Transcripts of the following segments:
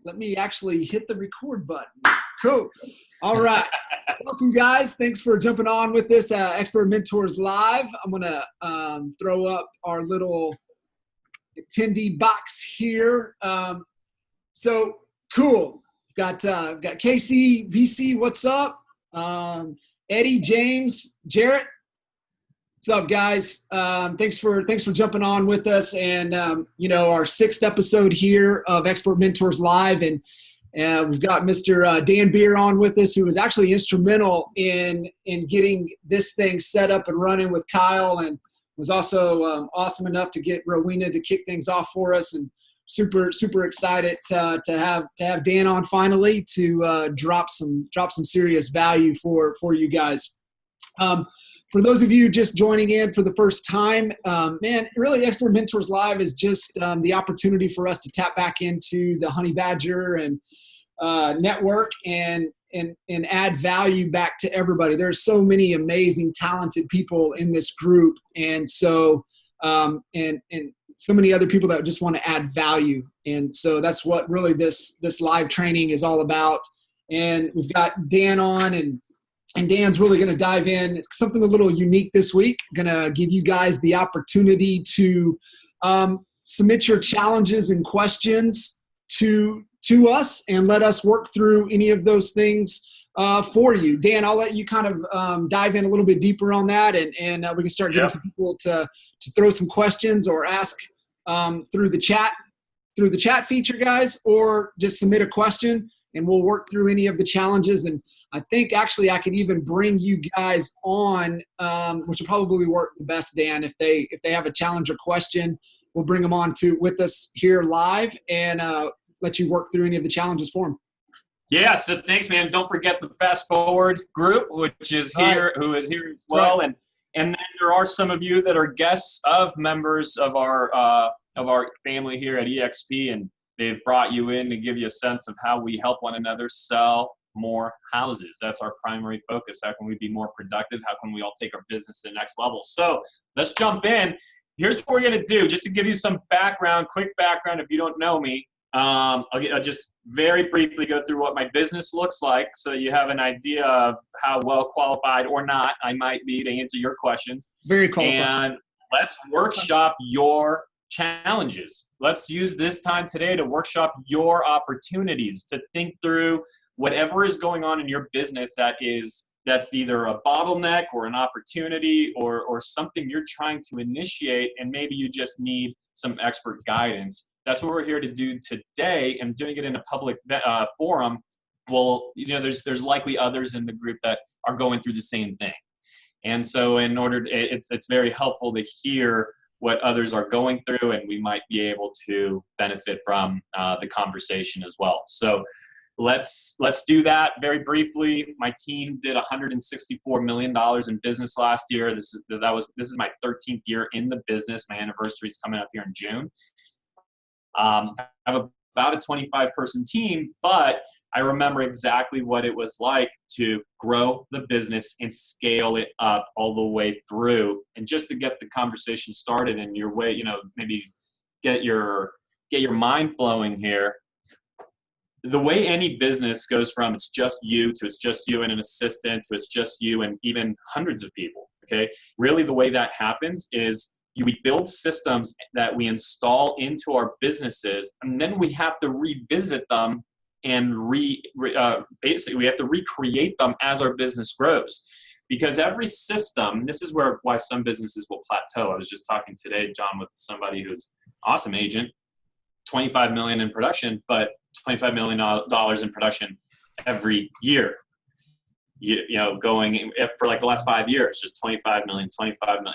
let me actually hit the record button. Cool. All right. Welcome, guys. Thanks for jumping on with this Expert Mentors Live. I'm going to throw up our little attendee box here. So cool. Got Casey, BC, what's up? Eddie, James, Jarrett. What's up, guys? Thanks for jumping on with us, and our 6th episode here of Expert Mentors Live, and we've got Mr. Dan Beer on with us, who was actually instrumental in getting this thing set up and running with Kyle, and was also awesome enough to get Rowena to kick things off for us, and super excited to have Dan on finally to drop some serious value for you guys. For those of you just joining in for the first time, really Expert Mentors Live is just the opportunity for us to tap back into the Honey Badger and network and add value back to everybody. There's so many amazing, talented people in this group, and so and so many other people that just want to add value. And so that's what really this live training is all about. And we've got Dan on, and Dan's really going to dive in something a little unique this week. Going to give you guys the opportunity to submit your challenges and questions to us, and let us work through any of those things for you. Dan, I'll let you kind of dive in a little bit deeper on that, and we can start getting some people to throw some questions or ask through the chat feature, guys, or just submit a question, and we'll work through any of the challenges. And I think actually I could even bring you guys on, which will probably work the best, Dan. If they have a challenge or question, we'll bring them on with us here live, and let you work through any of the challenges for them. Yeah, so thanks, man. Don't forget the Fast Forward group, which is here, who is here as well. Right. And then there are some of you that are guests of members of our family here at EXP, and they've brought you in to give you a sense of how we help one another sell more houses. That's our primary focus. How can we be more productive? How can we all take our business to the next level? So let's jump in. Here's what we're going to do, just to give you some background, quick background if you don't know me. I'll just very briefly go through what my business looks like, so you have an idea of how well qualified or not I might be to answer your questions. Very qualified. And let's workshop your challenges. Let's use this time today to workshop your opportunities, to think through whatever is going on in your business that's either a bottleneck or an opportunity or something you're trying to initiate, and maybe you just need some expert guidance. That's what we're here to do today, and doing it in a public forum. Well, there's likely others in the group that are going through the same thing. And so it's very helpful to hear what others are going through, and we might be able to benefit from the conversation as well. So let's do that very briefly. My team did $164 million in business last year. This is my 13th year in the business. My anniversary is coming up here in June. I have about a 25-person team, but I remember exactly what it was like to grow the business and scale it up all the way through. And just to get the conversation started in your way, maybe get your mind flowing here. The way any business goes from it's just you to it's just you and an assistant to it's just you and even hundreds of people. Okay. Really, the way that happens is we build systems that we install into our businesses, and then we have to revisit them and basically we have to recreate them as our business grows. Because every system, this is why some businesses will plateau. I was just talking today, John, with somebody who's an awesome agent, 25 million in production, but $25 million in production every year. Going for like the last 5 years, just 25 million.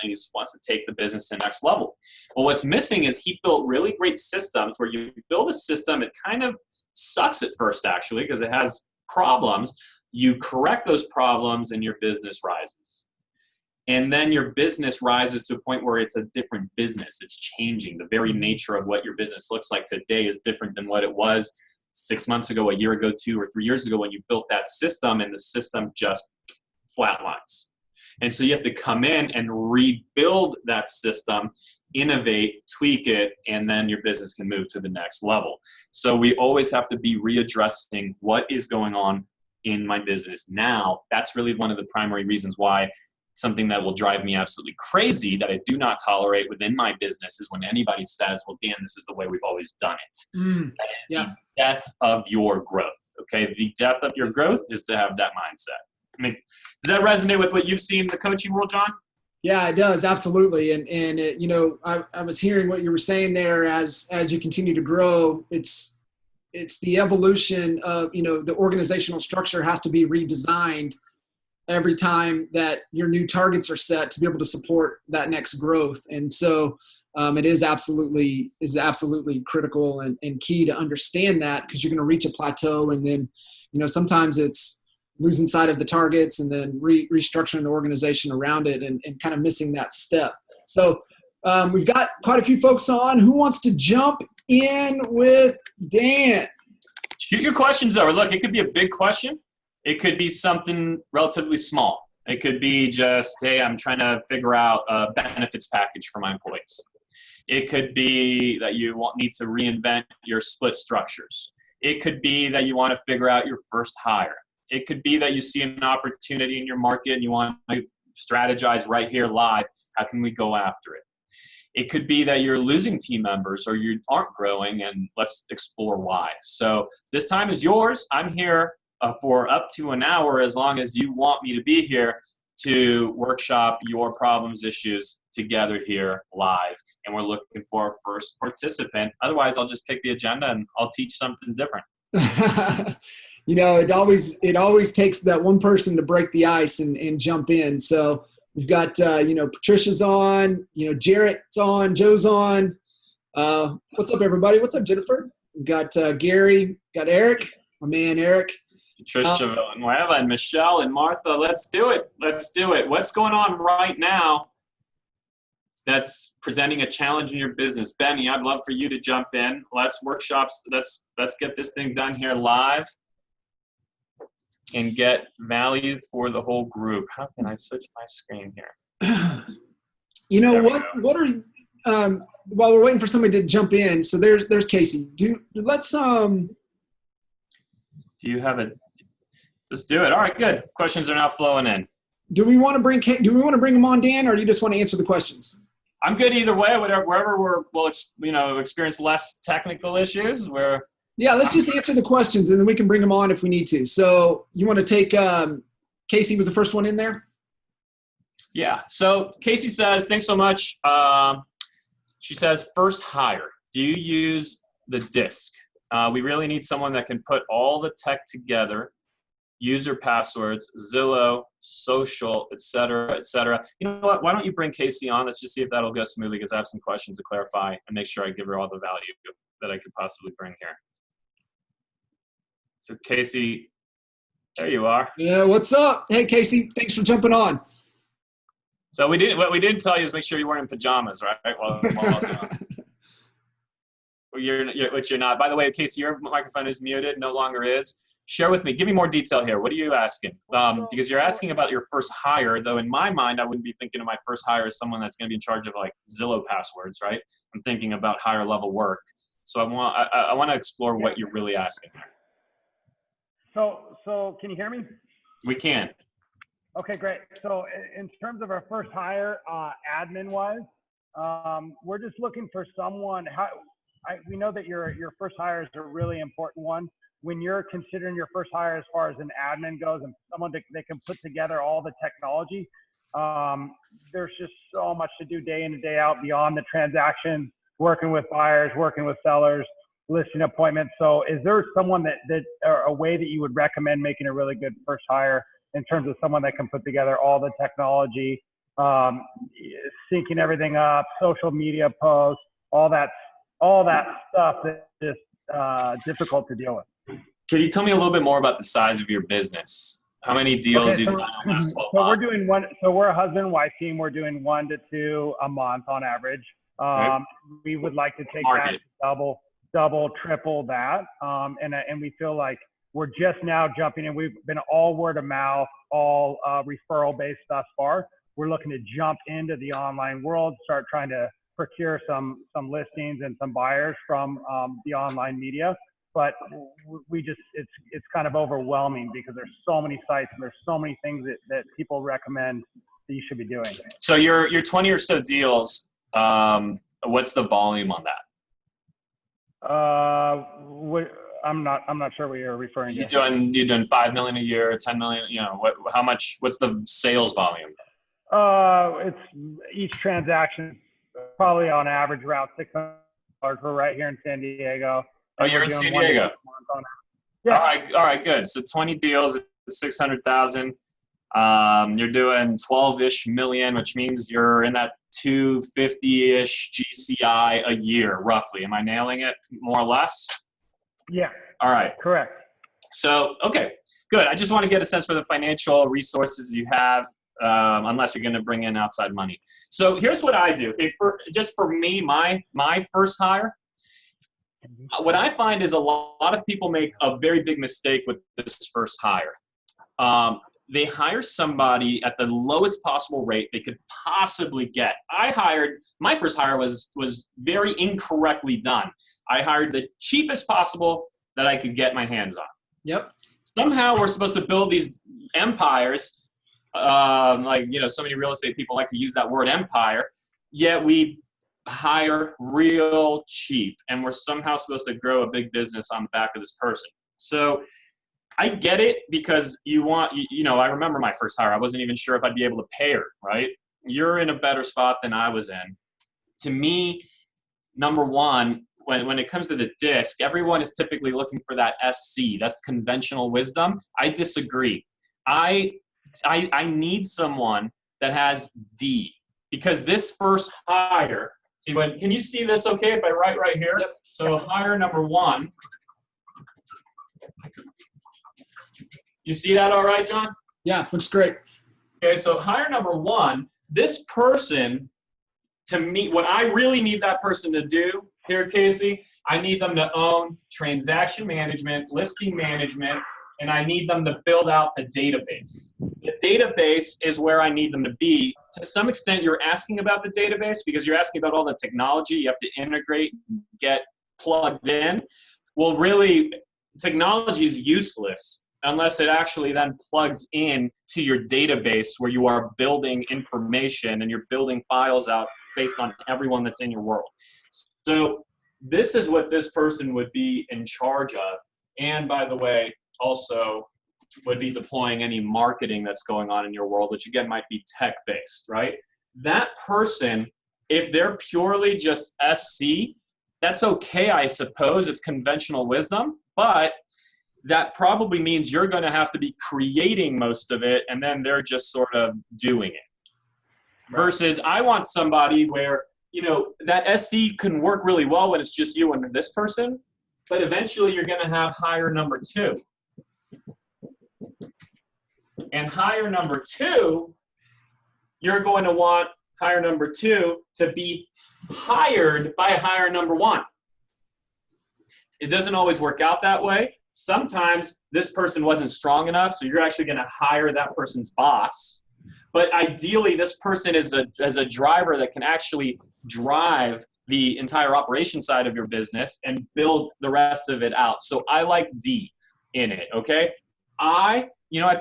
He just wants to take the business to the next level. Well, what's missing is he built really great systems where you build a system, it kind of sucks at first actually because it has problems. You correct those problems and your business rises. And then your business rises to a point where it's a different business. It's changing. The very nature of what your business looks like today is different than what it was 6 months ago, a year ago, 2 or 3 years ago when you built that system, and the system just flatlines. And so you have to come in and rebuild that system innovate, tweak it, and then your business can move to the next level. So we always have to be readdressing what is going on in my business now. That's really one of the primary reasons why something that will drive me absolutely crazy that I do not tolerate within my business is when anybody says, well, Dan, this is the way we've always done it. That is the death of your growth. Okay. The death of your growth is to have that mindset. I mean, does that resonate with what you've seen in the coaching world, John? Yeah, it does. Absolutely. And it, I was hearing what you were saying there as you continue to grow, it's the evolution of, the organizational structure has to be redesigned every time that your new targets are set to be able to support that next growth. And so it is absolutely critical and key to understand that, because you're going to reach a plateau, and then, sometimes it's losing sight of the targets and then restructuring the organization around it and kind of missing that step. So we've got quite a few folks on. Who wants to jump in with Dan? Shoot your questions over. Look, it could be a big question. It could be something relatively small. It could be just, hey, I'm trying to figure out a benefits package for my employees. It could be that you need to reinvent your split structures. It could be that you want to figure out your first hire. It could be that you see an opportunity in your market and you want to strategize right here live. How can we go after it? It could be that you're losing team members or you aren't growing, and let's explore why. So this time is yours. I'm here for up to an hour, as long as you want me to be here, to workshop your problems, issues together here live. And we're looking for our first participant. Otherwise, I'll just pick the agenda and I'll teach something different. It always takes that one person to break the ice and jump in. So we've got, Patricia's on, Jarrett's on, Joe's on. What's up, everybody? What's up, Jennifer? We've got Gary, got Eric, my man, Eric. Patricia Villanueva and Michelle and Martha. Let's do it. What's going on right now that's presenting a challenge in your business? Benny, I'd love for you to jump in. Let's get this thing done here live and get value for the whole group. How can I switch my screen here? What are while we're waiting for somebody to jump in, so there's Casey. Do you have it? Let's do it. All right, good. Questions are now flowing in. Do we want to bring them on, Dan, or do you just want to answer the questions? I'm good either way. Wherever we'll experience less technical issues. Let's just answer the questions, and then we can bring them on if we need to. So you want to take Casey was the first one in there? Yeah. So Casey says, thanks so much. She says, first hire. Do you use the DISC? We really need someone that can put all the tech together, user passwords, Zillow, social, et cetera, et cetera. You know what? Why don't you bring Casey on? Let's just see if that'll go smoothly, because I have some questions to clarify and make sure I give her all the value that I could possibly bring here. So Casey, there you are. Yeah, what's up? Hey, Casey, thanks for jumping on. So what we didn't tell you is make sure you're wearing pajamas, right? Which you're not. By the way, Casey, your microphone is muted, no longer is. Share with me. Give me more detail here. What are you asking? Because you're asking about your first hire, though in my mind, I wouldn't be thinking of my first hire as someone that's going to be in charge of like Zillow passwords, right? I'm thinking about higher level work. So I want to explore what you're really asking. So can you hear me? We can. Okay, great. So in terms of our first hire, admin-wise, we're just looking for someone. We know that your first hire is a really important one. When you're considering your first hire as far as an admin goes and someone that can put together all the technology, there's just so much to do day in and day out beyond the transaction, working with buyers, working with sellers, listing appointments. So is there someone that or a way that you would recommend making a really good first hire in terms of someone that can put together all the technology, syncing everything up, social media posts, all that stuff that is difficult to deal with? Can you tell me a little bit more about the size of your business? How many deals you've done in the last 12 months? We're doing one. So we're a husband and wife team. We're doing 1 to 2 a month on average. Okay. We would like to take that to double, triple that. And we feel like we're just now jumping in. We've been all word of mouth, all referral based thus far. We're looking to jump into the online world, start trying to procure some listings and some buyers from the online media. But it's kind of overwhelming because there's so many sites and there's so many things that people recommend that you should be doing. So your 20 or so deals, what's the volume on that? I'm not sure what you're referring to. You're doing 5 million a year, 10 million, how much, what's the sales volume? It's each transaction probably on average around $600. We're right here in San Diego. Oh, you're in San Diego. Yeah. All right, good. So 20 deals, 600,000. You're doing 12-ish million, which means you're in that 250-ish GCI a year, roughly. Am I nailing it more or less? Yeah. All right. Correct. So, okay, good. I just want to get a sense for the financial resources you have, unless you're going to bring in outside money. So here's what I do. Just for me, my first hire, what I find is a lot of people make a very big mistake with this first hire. They hire somebody at the lowest possible rate they could possibly get. My first hire was very incorrectly done. I hired the cheapest possible that I could get my hands on. Yep. Somehow we're supposed to build these empires. So many real estate people like to use that word empire, yet we hire real cheap, and we're somehow supposed to grow a big business on the back of this person. So I get it, because I remember my first hire. I wasn't even sure if I'd be able to pay her, right? You're in a better spot than I was in. To me, number one, when it comes to the disc, everyone is typically looking for that SC. That's conventional wisdom. I disagree. I need someone that has D, because this first hire, can you see this okay if I write right here? Yep. So hire number one. You see that all right, John? Yeah, looks great. Okay, so hire number one, this person, to me, what I really need that person to do here, Casey, I need them to own transaction management, listing management, and I need them to build out the database. The database is where I need them to be. To some extent, you're asking about the database because you're asking about all the technology you have to integrate and get plugged in. Well, really, technology is useless unless it actually then plugs in to your database where you are building information and you're building files out based on everyone that's in your world. So this is what this person would be in charge of. And by the way, also would be deploying any marketing that's going on in your world, which again might be tech-based, right? That person, if they're purely just SC, that's okay, I suppose. It's conventional wisdom, but that probably means you're going to have to be creating most of it, and then they're just sort of doing it. Right. Versus I want somebody where, that SC can work really well when it's just you and this person, but eventually you're going to have hire number two. And hire number two, you're going to want hire number two to be hired by hire number one. It doesn't always work out that way. Sometimes this person wasn't strong enough, so you're actually going to hire that person's boss. But ideally, this person is a driver that can actually drive the entire operation side of your business and build the rest of it out. So I like D in it, okay? I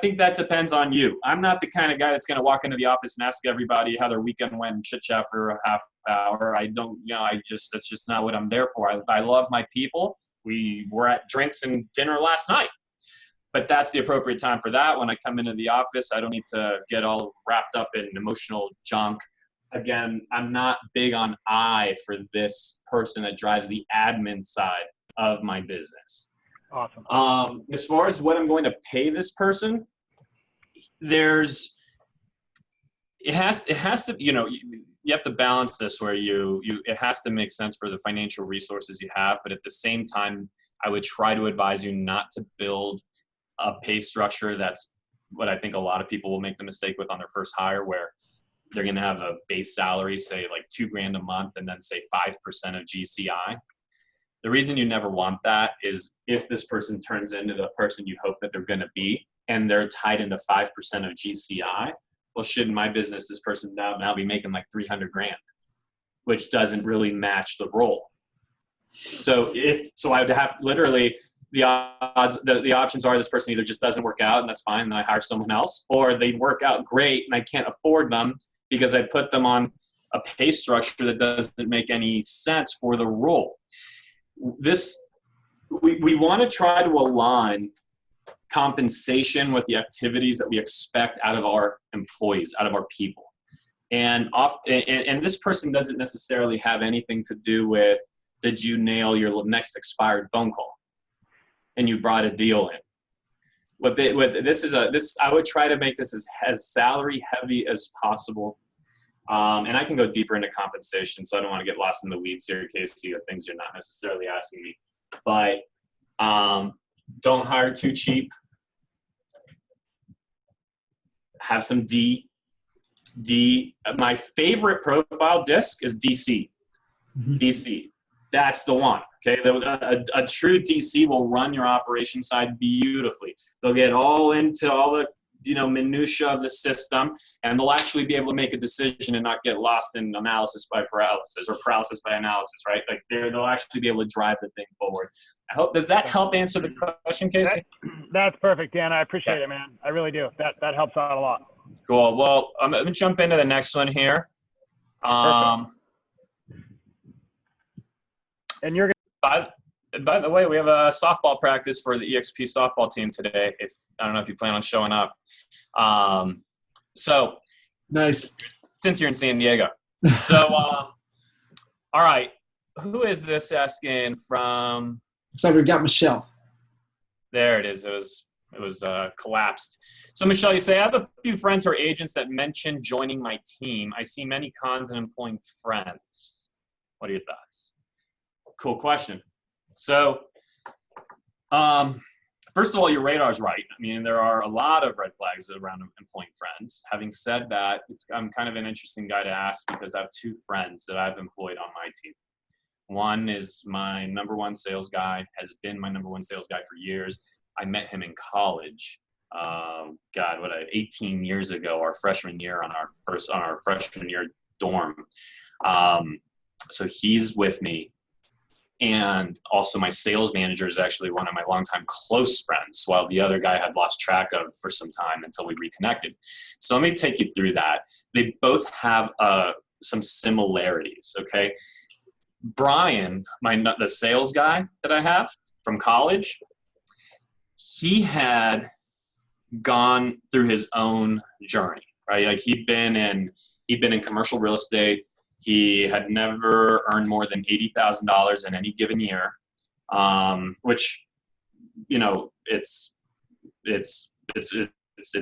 think that depends on you. I'm not the kind of guy that's going to walk into the office and ask everybody how their weekend went and chit chat for a half hour. That's just not what I'm there for. I love my people. We were at drinks and dinner last night, but that's the appropriate time for that. When I come into the office, I don't need to get all wrapped up in emotional junk. Again, I'm not big on I for this person that drives the admin side of my business. Awesome. As far as what I'm going to pay this person, you have to balance this where it has to make sense for the financial resources you have, but at the same time, I would try to advise you not to build a pay structure that's what I think a lot of people will make the mistake with on their first hire, where they're going to have a base salary, say like $2,000 a month, and then say 5% of GCI. The reason you never want that is if this person turns into the person you hope that they're going to be, and they're tied into 5% of GCI, well, should in my business, this person now be making like $300,000. which doesn't really match the role. So I would have literally the options are this person either just doesn't work out and that's fine, and I hire someone else, or they work out great and I can't afford them because I put them on a pay structure that doesn't make any sense for the role. We want to try to align compensation with the activities that we expect out of our employees, out of our people. And this person doesn't necessarily have anything to do with, did you nail your next expired phone call and you brought a deal in? I would try to make this as salary heavy as possible. And I can go deeper into compensation, so I don't want to get lost in the weeds here, Casey, of things you're not necessarily asking me. But don't hire too cheap. Have some D. My favorite profile disc is DC. DC. That's the one. Okay. A true DC will run your operation side beautifully. They'll get all into all the minutia of the system, and they'll actually be able to make a decision and not get lost in analysis by paralysis or paralysis by analysis, right? Like they'll actually be able to drive the thing forward. Does that help answer the question, Casey? That's perfect, Dan. I appreciate it, man. I really do. That helps out a lot. Cool. Well, I'm going to jump into the next one here. And you're by the way, we have a softball practice for the EXP softball team today. I don't know if you plan on showing up. So nice. Since you're in San Diego. So, all right. Who is this asking from? So we've got Michelle. There it is. It was collapsed. So Michelle, you say, I have a few friends who are agents that mention joining my team. I see many cons in employing friends. What are your thoughts? Cool question. So, first of all, your radar's right. I mean, there are a lot of red flags around employing friends. Having said that, I'm kind of an interesting guy to ask because I have two friends that I've employed on my team. One is my number one sales guy, has been my number one sales guy for years. I met him in college. 18 years ago, our freshman year on our freshman year dorm. So he's with me. And also my sales manager is actually one of my longtime close friends, while the other guy had lost track of for some time until we reconnected. So let me take you through that. They both have some similarities, okay? Brian, the sales guy that I have from college, he had gone through his own journey, right? Like he'd been in commercial real estate. He had never earned more than $80,000 in any given year, which, it's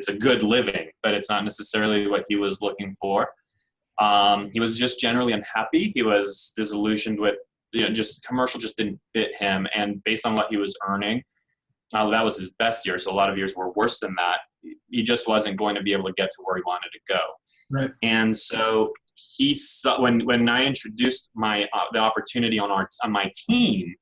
a good living, but it's not necessarily what he was looking for. He was just generally unhappy. He was disillusioned with, just commercial just didn't fit him. And based on what he was earning, that was his best year. So a lot of years were worse than that. He just wasn't going to be able to get to where he wanted to go. Right. And so he saw, when I introduced the opportunity on my team,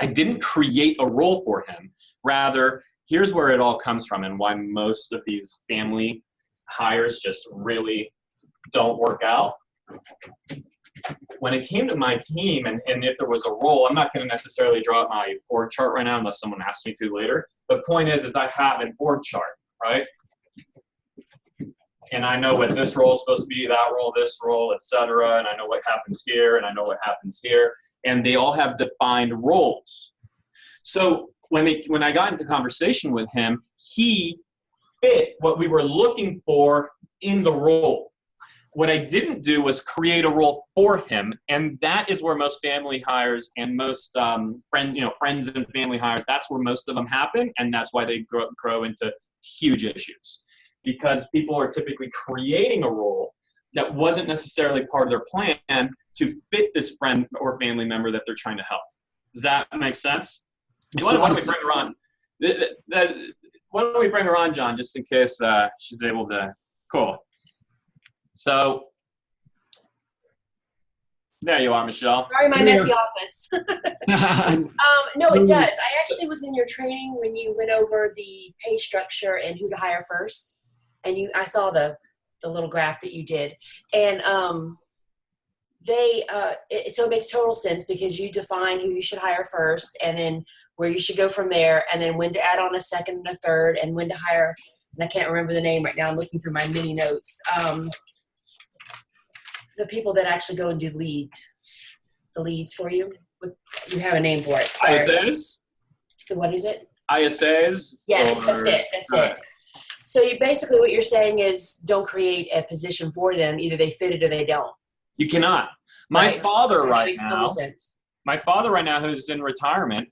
I didn't create a role for him. Rather, here's where it all comes from and why most of these family hires just really don't work out. When it came to my team, and if there was a role, I'm not going to necessarily draw up my org chart right now unless someone asks me to later. The point is I have an org chart, right? And I know what this role is supposed to be, that role, this role, etc. And I know what happens here, and I know what happens here. And they all have defined roles. So when I got into conversation with him, he fit what we were looking for in the role. What I didn't do was create a role for him, and that is where most family hires and most friends and family hires, that's where most of them happen, and that's why they grow into huge issues. Because people are typically creating a role that wasn't necessarily part of their plan to fit this friend or family member that they're trying to help. Does that make sense? Why don't we bring her on? Why don't we bring her on, John, just in case she's able to? Cool. So there you are, Michelle. Sorry, my messy office. No, it does. I actually was in your training when you went over the pay structure and who to hire first. And I saw the little graph that you did. And so it makes total sense because you define who you should hire first and then where you should go from there, and then when to add on a second and a third, and when to hire, and I can't remember the name right now. I'm looking through my mini notes. The people that actually go and do the leads for you. You have a name for it. Sorry. ISAs? What is it? ISAs? Yes, that's it. That's it. So you basically, what you're saying is don't create a position for them. Either they fit it or they don't. You cannot. My father right now, who's in retirement,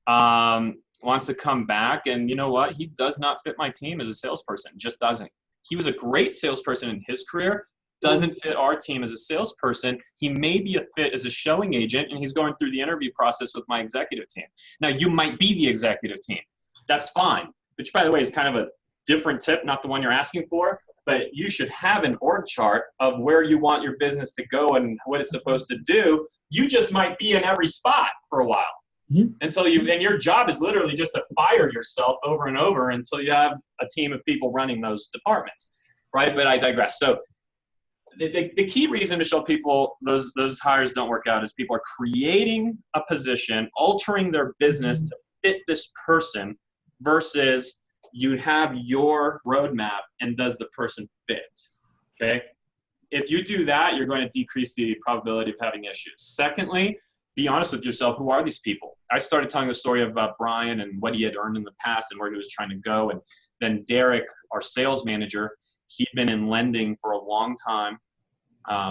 wants to come back, and you know what? He does not fit my team as a salesperson. Just doesn't. He was a great salesperson in his career. Doesn't fit our team as a salesperson. He may be a fit as a showing agent, and he's going through the interview process with my executive team. Now, you might be the executive team. That's fine. Which, by the way, is kind of a different tip, not the one you're asking for, but you should have an org chart of where you want your business to go and what it's supposed to do. You just might be in every spot for a while. Mm-hmm. And your job is literally just to fire yourself over and over until you have a team of people running those departments, right? But I digress. So the key reason, Michelle, those hires don't work out is people are creating a position, altering their business to fit this person versus you have your roadmap and does the person fit, okay? If you do that, you're going to decrease the probability of having issues. Secondly, be honest with yourself. Who are these people? I started telling the story about Brian and what he had earned in the past and where he was trying to go. And then Derek, our sales manager, he'd been in lending for a long time.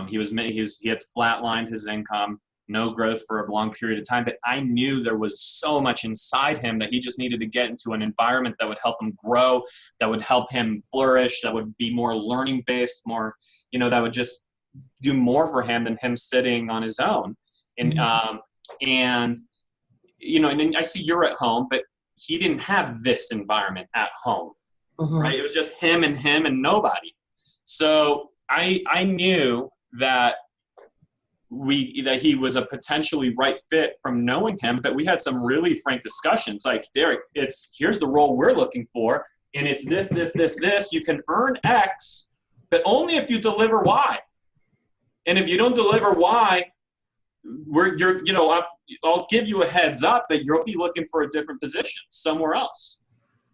He had flatlined his income, no growth for a long period of time, but I knew there was so much inside him that he just needed to get into an environment that would help him grow, that would help him flourish, that would be more learning based, more, that would just do more for him than him sitting on his own. And then I see you're at home, but he didn't have this environment at home, right? It was just him and nobody. So I knew that he was a potentially right fit from knowing him, but we had some really frank discussions. Like, Derek, here's the role we're looking for, and it's this. You can earn X, but only if you deliver Y. And if you don't deliver Y, I'll give you a heads up that you'll be looking for a different position somewhere else.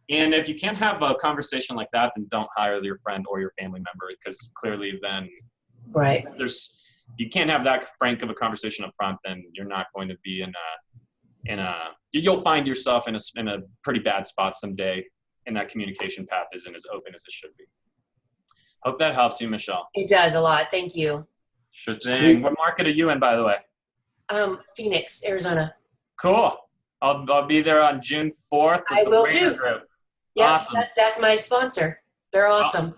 And if you can't have a conversation like that, then don't hire your friend or your family member, because clearly then you can't have that frank of a conversation up front, then you're not going to be you'll find yourself in a pretty bad spot someday, and that communication path isn't as open as it should be. Hope that helps you, Michelle. It does a lot. Thank you. Sure thing. What market are you in, by the way? Phoenix, Arizona. Cool. I'll be there on June 4th. I will too. Group. Yeah, awesome. That's my sponsor. They're awesome.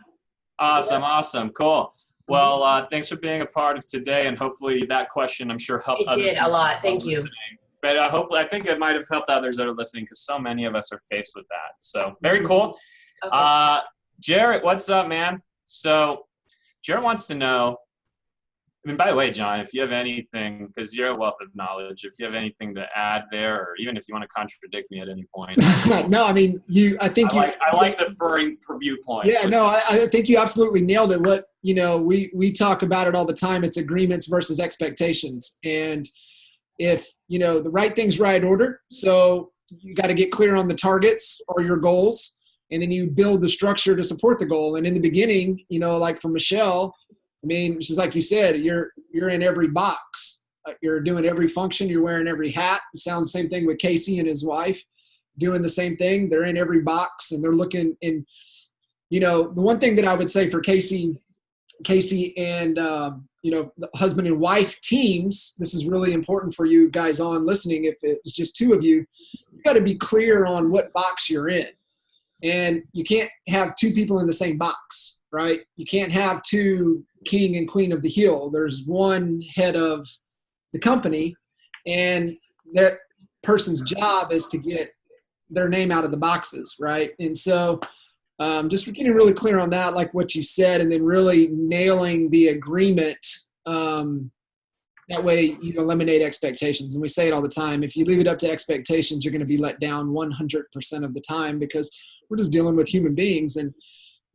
Awesome. Cool. Well, thanks for being a part of today, and hopefully that question, I'm sure, helped. It did a lot. Thank you. But hopefully, I think it might have helped others that are listening, because so many of us are faced with that. So very cool. Okay. Jarrett, what's up, man? So Jarrett wants to know, by the way, John, if you have anything, because you're a wealth of knowledge, if you have anything to add there, or even if you want to contradict me at any point. No, I mean, I like the review points. Yeah, no, I think you absolutely nailed it. What, we talk about it all the time. It's agreements versus expectations. And if, the right thing's right order. So you got to get clear on the targets or your goals, and then you build the structure to support the goal. And in the beginning, like for Michelle, I mean, just like you said, you're in every box. You're doing every function. You're wearing every hat. It sounds the same thing with Casey and his wife doing the same thing. They're in every box, and they're looking in, the one thing that I would say for Casey and, the husband and wife teams, this is really important for you guys on listening. If it's just two of you, you got to be clear on what box you're in. And you can't have two people in the same box, right? You can't have two king and queen of the hill. There's one head of the company, and that person's job is to get their name out of the boxes, right? And so just getting really clear on that, like what you said, and then really nailing the agreement. That way you eliminate expectations. And we say it all the time. If you leave it up to expectations, you're going to be let down 100% of the time, because we're just dealing with human beings. And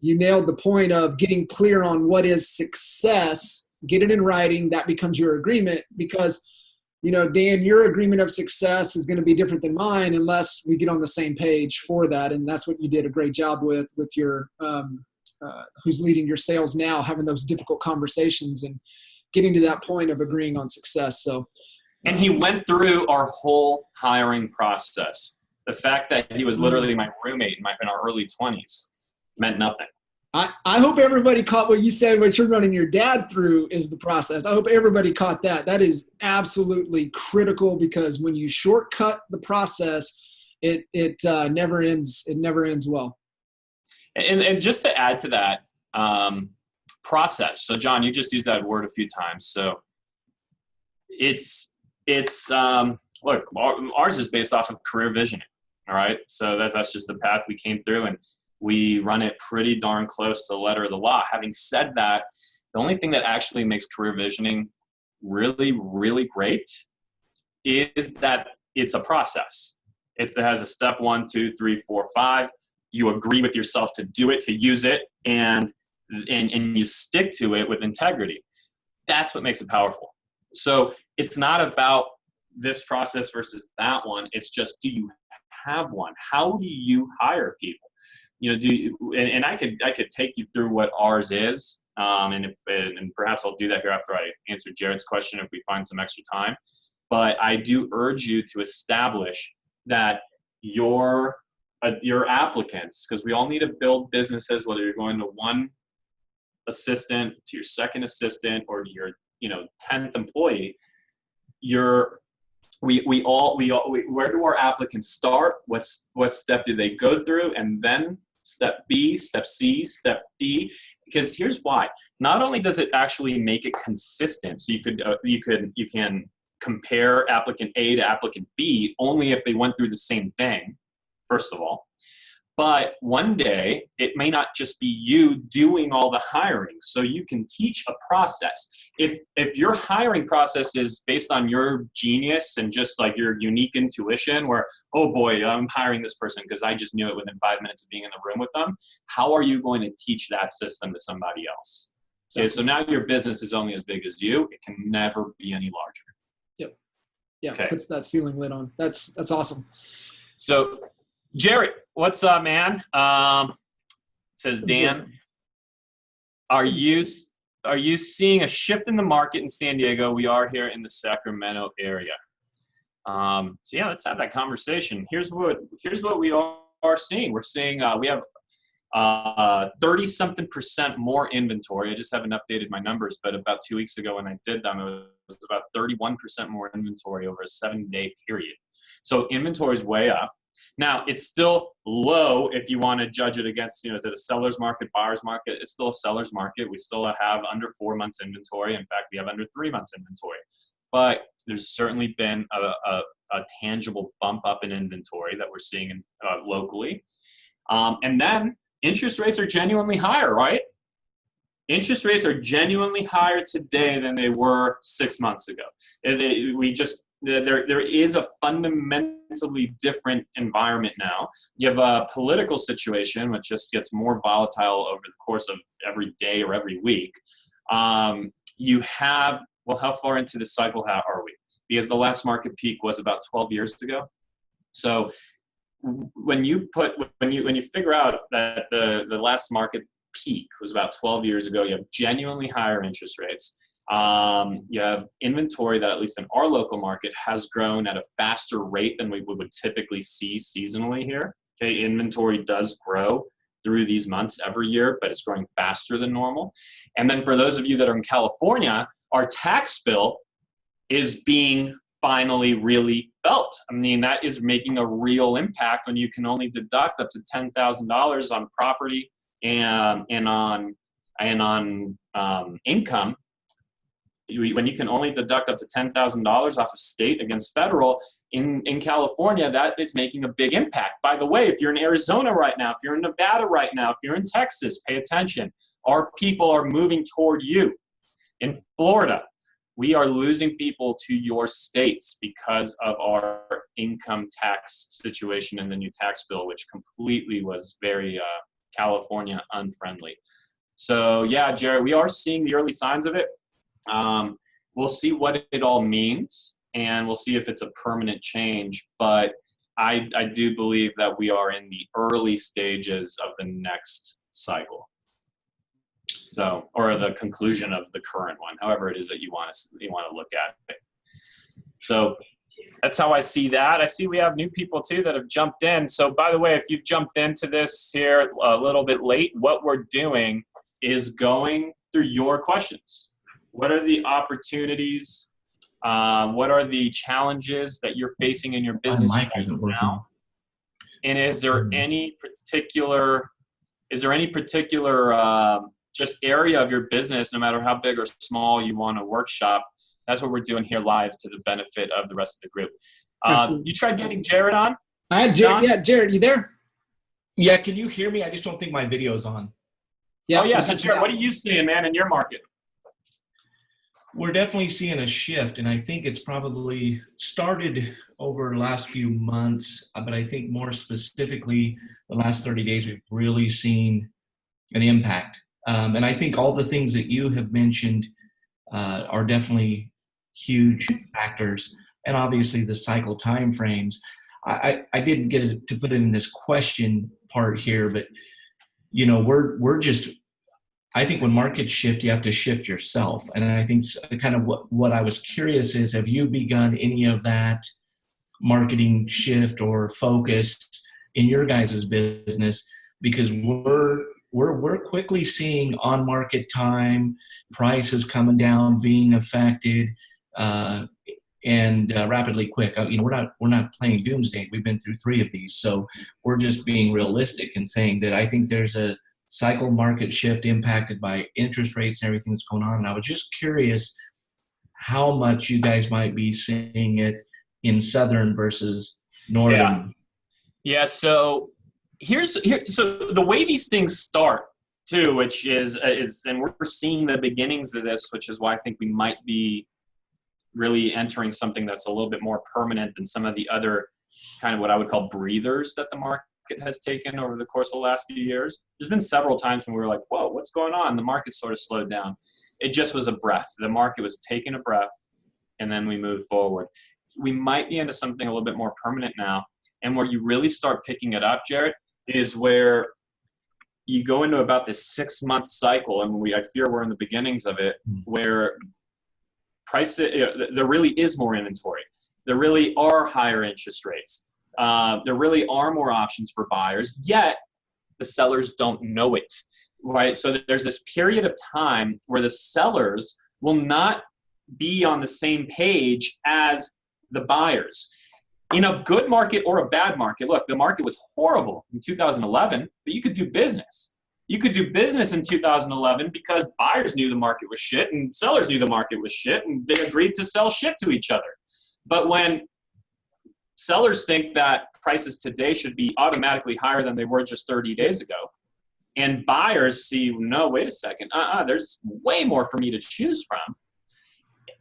you nailed the point of getting clear on what is success get it in writing. That becomes your agreement, because, you know, Dan, your agreement of success is going to be different than mine unless we get on the same page for that. And that's what you did a great job with your, who's leading your sales now, having those difficult conversations and getting to that point of agreeing on success. So, and he went through our whole hiring process. The fact that he was literally my roommate in our early 20s meant nothing. I hope everybody caught what you said, what you're running your dad through is the process. I hope everybody caught that. That is absolutely critical, because when you shortcut the process, it never ends. It never ends well. And just to add to that, process. So John, you just used that word a few times. So it's look, ours is based off of career visioning. All right. So that's just the path we came through, and we run it pretty darn close to the letter of the law. Having said that, the only thing that actually makes career visioning really, really great is that it's a process. It has a step 1, 2, 3, 4, 5. You agree with yourself to do it, to use it, and you stick to it with integrity. That's what makes it powerful. So it's not about this process versus that one. It's just, do you have one? How do you hire people? You know, and I could take you through what ours is, and perhaps I'll do that here after I answer Jared's question if we find some extra time. But I do urge you to establish that your applicants, because we all need to build businesses, whether you're going to one assistant to your second assistant or to your 10th employee. Where do our applicants start? What step do they go through? And then step B, step C, step D. Because here's why. Not only does it actually make it consistent, so you can compare applicant A to applicant B only if they went through the same thing, first of all. But one day, it may not just be you doing all the hiring. So you can teach a process. If your hiring process is based on your genius and just like your unique intuition where, oh boy, I'm hiring this person because I just knew it within 5 minutes of being in the room with them, how are you going to teach that system to somebody else? Okay, so now your business is only as big as you. It can never be any larger. Yep. Yeah, okay. Puts that ceiling lid on. That's awesome. So Jared, what's up, man? Says Dan, are you seeing a shift in the market in San Diego? We are here in the Sacramento area. So yeah, let's have that conversation. Here's what we are seeing. We're seeing we have 30-something% more inventory. I just haven't updated my numbers, but about 2 weeks ago when I did them, it was about 31% more inventory over a 7-day period. So inventory is way up. Now, it's still low if you want to judge it against, is it a seller's market, buyer's market? It's still a seller's market. We still have under 4 months inventory. In fact, we have under 3 months inventory. But there's certainly been a tangible bump up in inventory that we're seeing locally. And then interest rates are genuinely higher, right? Interest rates are genuinely higher today than they were 6 months ago. There is a fundamentally different environment now. You have a political situation which just gets more volatile over the course of every day or every week. You have, well, how far into the cycle are we? Because the last market peak was about 12 years ago. So when you figure out that the last market peak was about 12 years ago, you have genuinely higher interest rates. You have inventory that, at least in our local market, has grown at a faster rate than we would typically see seasonally here. Okay, inventory does grow through these months every year, but it's growing faster than normal. And then for those of you that are in California, our tax bill is being finally really felt. I mean, that is making a real impact when you can only deduct up to $10,000 on property and on income. When you can only deduct up to $10,000 off of state against federal in California, that is making a big impact. By the way, if you're in Arizona right now, if you're in Nevada right now, if you're in Texas, pay attention. Our people are moving toward you. In Florida, we are losing people to your states because of our income tax situation in the new tax bill, which completely was very California unfriendly. So yeah, Jared, we are seeing the early signs of it. We'll see what it all means, and we'll see if it's a permanent change. But I do believe that we are in the early stages of the next cycle. So, or the conclusion of the current one, however it is that you want to look at it. So that's how I see that. I see we have new people too that have jumped in. So by the way, if you've jumped into this here a little bit late, what we're doing is going through your questions. What are the opportunities? What are the challenges that you're facing in your business right now? And is there any particular just area of your business, no matter how big or small, you want to workshop? That's what we're doing here live to the benefit of the rest of the group. You tried getting Jared on? I had Jared. Yeah, Jared, you there? Yeah, can you hear me? I just don't think my video's on. Yeah. Oh, yeah. So, Jared, what are you seeing, man, in your market? We're definitely seeing a shift, and I think it's probably started over the last few months, but I think more specifically the last 30 days, we've really seen an impact. And I think all the things that you have mentioned are definitely huge factors, and obviously the cycle time frames. I didn't get to put it in this question part here, but you know, we're just, I think when markets shift, you have to shift yourself. And I think kind of what I was curious is, have you begun any of that marketing shift or focus in your guys' business? Because we're quickly seeing on market time, prices coming down, being affected, and rapidly quick. You know, we're not playing doomsday. We've been through 3 of these, so we're just being realistic and saying that I think there's a cycle market shift impacted by interest rates and everything that's going on. And I was just curious how much you guys might be seeing it in southern versus northern. Yeah. So so the way these things start too, which is and we're seeing the beginnings of this, which is why I think we might be really entering something that's a little bit more permanent than some of the other kind of what I would call breathers that the market has taken over the course of the last few years. There's been several times when we were like, whoa, what's going on? The market sort of slowed down. It just was a breath. The market was taking a breath, and then we moved forward. We might be into something a little bit more permanent now. And where you really start picking it up, Jared, is where you go into about this 6-month cycle, and I fear we're in the beginnings of it, where there really is more inventory. There really are higher interest rates. There really are more options for buyers, yet the sellers don't know it, right? So there's this period of time where the sellers will not be on the same page as the buyers. In a good market or a bad market, look, the market was horrible in 2011, but you could do business. You could do business in 2011 because buyers knew the market was shit and sellers knew the market was shit, and they agreed to sell shit to each other. But when sellers think that prices today should be automatically higher than they were just 30 days ago, and buyers see, no, wait a second, there's way more for me to choose from,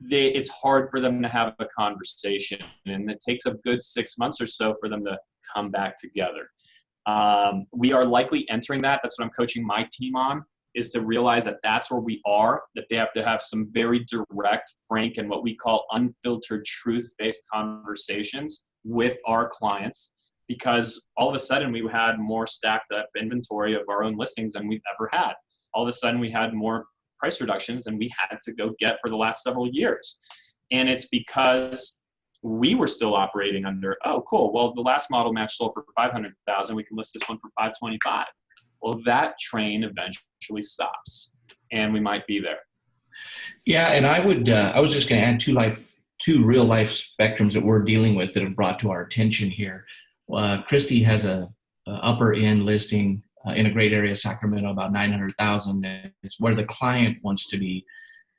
it's hard for them to have a conversation, and it takes a good 6 months or so for them to come back together. We are likely entering that. That's what I'm coaching my team on, is to realize that that's where we are, that they have to have some very direct, frank, and what we call unfiltered truth-based conversations with our clients, because all of a sudden we had more stacked up inventory of our own listings than we've ever had. All of a sudden we had more price reductions than we had to go get for the last several years. And it's because we were still operating under, oh, cool, well, the last model match sold for $500,000. We can list this one for $525,000. Well, that train eventually stops, and we might be there. Yeah, and I was just going to add two real life spectrums that we're dealing with that have brought to our attention here. Christy has a upper end listing in a great area of Sacramento, about 900,000. It's where the client wants to be,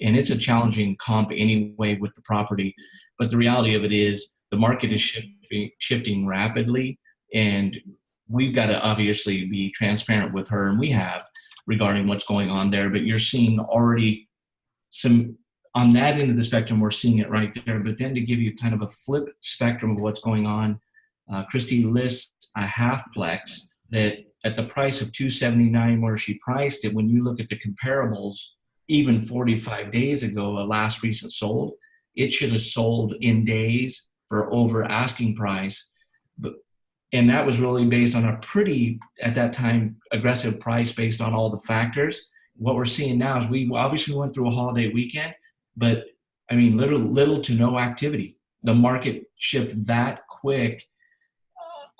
and it's a challenging comp anyway with the property. But the reality of it is the market is shifting rapidly, and we've got to obviously be transparent with her, and we have, regarding what's going on there. But you're seeing already some on that end of the spectrum, we're seeing it right there. But then to give you kind of a flip spectrum of what's going on, Christy lists a halfplex that at the price of $279 where she priced it, when you look at the comparables even 45 days ago, a last recent sold, it should have sold in days for over asking price. And that was really based on a pretty, at that time, aggressive price based on all the factors. What we're seeing now is we obviously went through a holiday weekend, but I mean, little to no activity. The market shifted that quick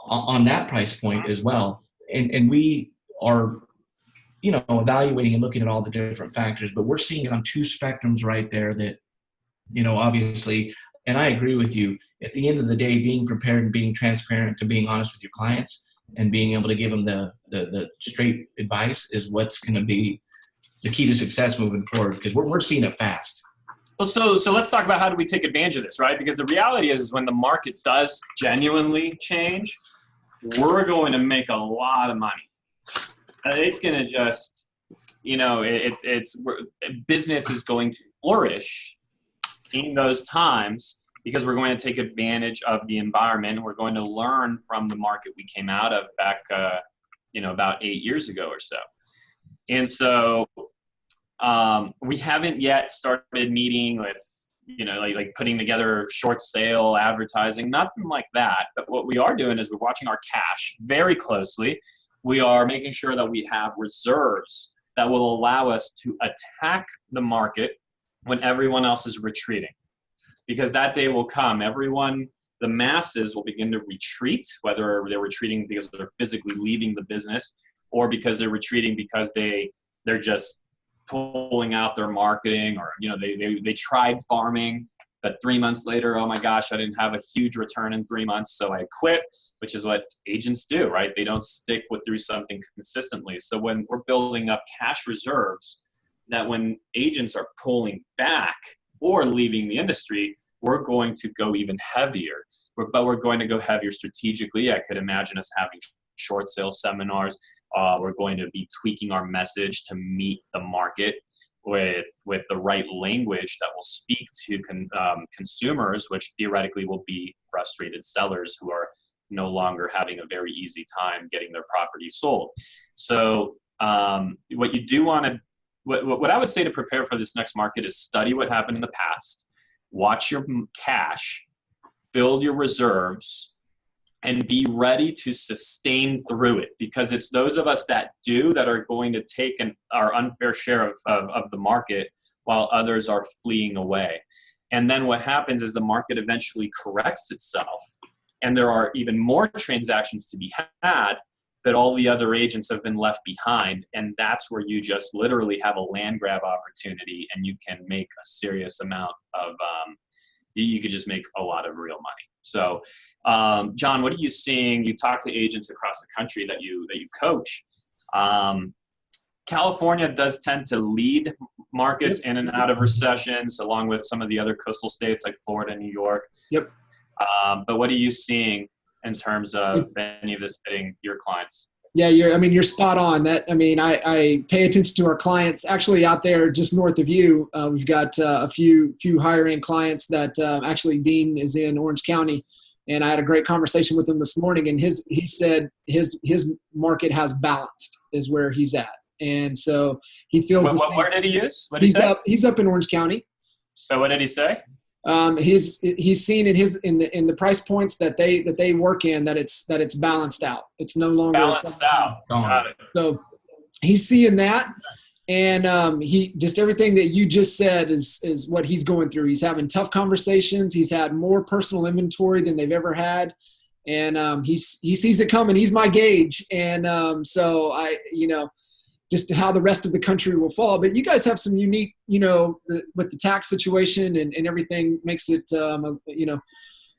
on that price point as well. And we are, evaluating and looking at all the different factors, but we're seeing it on two spectrums right there that, obviously, and I agree with you, at the end of the day, being prepared and being transparent to being honest with your clients and being able to give them the straight advice is what's going to be the key to success moving forward, because we're seeing it fast. Well, so let's talk about how do we take advantage of this, right? Because the reality is when the market does genuinely change, we're going to make a lot of money. It's going to just, business is going to flourish in those times because we're going to take advantage of the environment. We're going to learn from the market we came out of back, about 8 years ago or so. And so we haven't yet started meeting with, like putting together short sale advertising, nothing like that. But what we are doing is we're watching our cash very closely. We are making sure that we have reserves that will allow us to attack the market when everyone else is retreating. Because that day will come. The masses will begin to retreat, whether they're retreating because they're physically leaving the business or because they're retreating because they're just pulling out their marketing, or they tried farming, but 3 months later, oh my gosh, I didn't have a huge return in 3 months, so I quit, which is what agents do, right? They don't stick through something consistently. So when we're building up cash reserves, that when agents are pulling back or leaving the industry, we're going to go even heavier. But we're going to go heavier strategically. I could imagine us having short sale seminars. We're going to be tweaking our message to meet the market with the right language that will speak to consumers, which theoretically will be frustrated sellers who are no longer having a very easy time getting their property sold. So what you do want to, what I would say to prepare for this next market is study what happened in the past, watch your cash, build your reserves, and be ready to sustain through it, because it's those of us that are going to take our unfair share of the market while others are fleeing away. And then what happens is the market eventually corrects itself and there are even more transactions to be had, but all the other agents have been left behind. And that's where you just literally have a land grab opportunity and you can make a serious amount of, you could just make a lot of real money. So, John, what are you seeing? You talk to agents across the country that you coach. California does tend to lead markets in and out of recessions, along with some of the other coastal states like Florida and New York. Yep. But what are you seeing in terms of any of this hitting your clients? Yeah, you're spot on. I pay attention to our clients. Actually, out there just north of you, we've got a few higher end clients that actually Dean is in Orange County, and I had a great conversation with him this morning. And he said his market has balanced is where he's at, and so he feels the same. What word did he use? What did he say? He's up in Orange County. So what did he say? He's seen in the price points that they work in that it's balanced out. It's no longer balanced out. Got it. So he's seeing that, and he just everything that you just said is what he's going through. He's having tough conversations. He's had more personal inventory than they've ever had, and he sees it coming. He's my gauge, and so just how the rest of the country will fall. But you guys have some unique, with the tax situation and everything makes it, a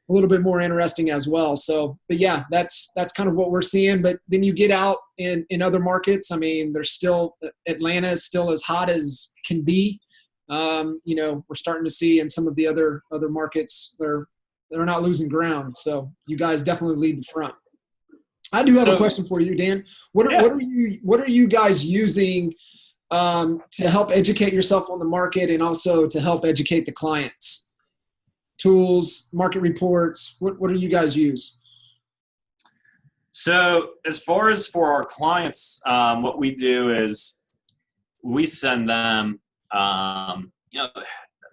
little bit more interesting as well. So, but yeah, that's kind of what we're seeing. But then you get out in other markets. I mean, Atlanta is still as hot as can be. We're starting to see in some of the other markets, they're not losing ground. So you guys definitely lead the front. I do have a question for you, Dan. What are you guys using to help educate yourself on the market and also to help educate the clients? Tools, market reports. What do you guys use? So as far as for our clients, what we do is we send them You know,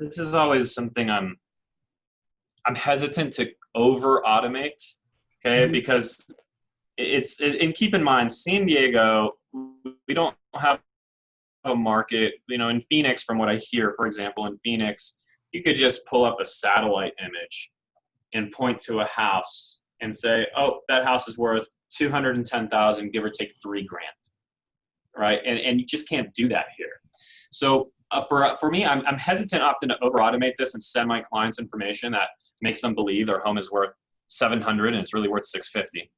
this is always something I'm hesitant to over automate, okay? Because and keep in mind, San Diego, we don't have a market, you know, in Phoenix, from what I hear, for example, in Phoenix, you could just pull up a satellite image and point to a house and say, oh, that house is worth 210,000, give or take $3,000, right? And you just can't do that here. So for me, I'm hesitant often to over automate this and send my clients information that makes them believe their home is worth 700 and it's really worth 650,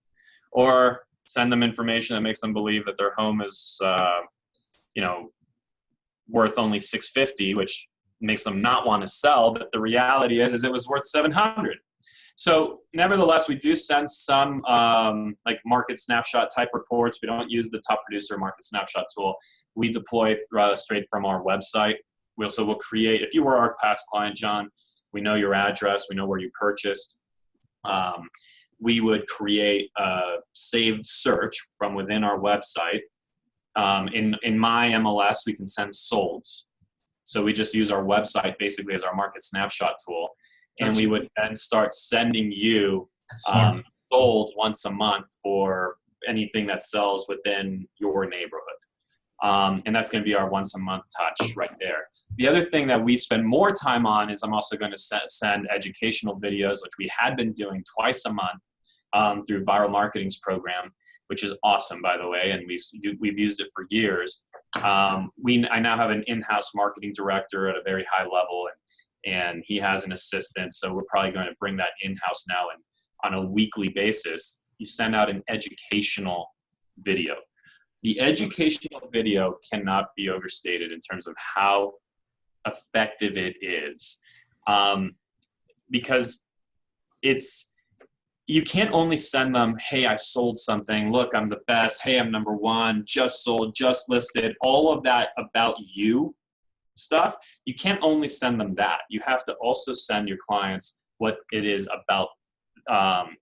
or send them information that makes them believe that their home is, you know, worth only 650, which makes them not want to sell. But the reality is it was worth 700. So nevertheless, we do send some like market snapshot type reports. We don't use the Top Producer market snapshot tool. We deploy straight from our website. We also will create, if you were our past client, John, we know your address, we know where you purchased. We would create a saved search from within our website. In my MLS, we can send solds. So we just use our website basically as our market snapshot tool. And we would then start sending you sold once a month for anything that sells within your neighborhood. And that's going to be our once a month touch right there. The other thing that we spend more time on is I'm also going to send educational videos, which we had been doing twice a month through Viral Marketing's program, which is awesome, by the way. And we've used it for years. I now have an in-house marketing director at a very high level, and he has an assistant. So we're probably going to bring that in-house now. And on a weekly basis, you send out an educational video. The educational video cannot be overstated in terms of how effective it is. Because you can't only send them, hey, I sold something. Look, I'm the best. Hey, I'm number one, just sold, just listed, all of that about you stuff. You can't only send them that. You have to also send your clients what it is about.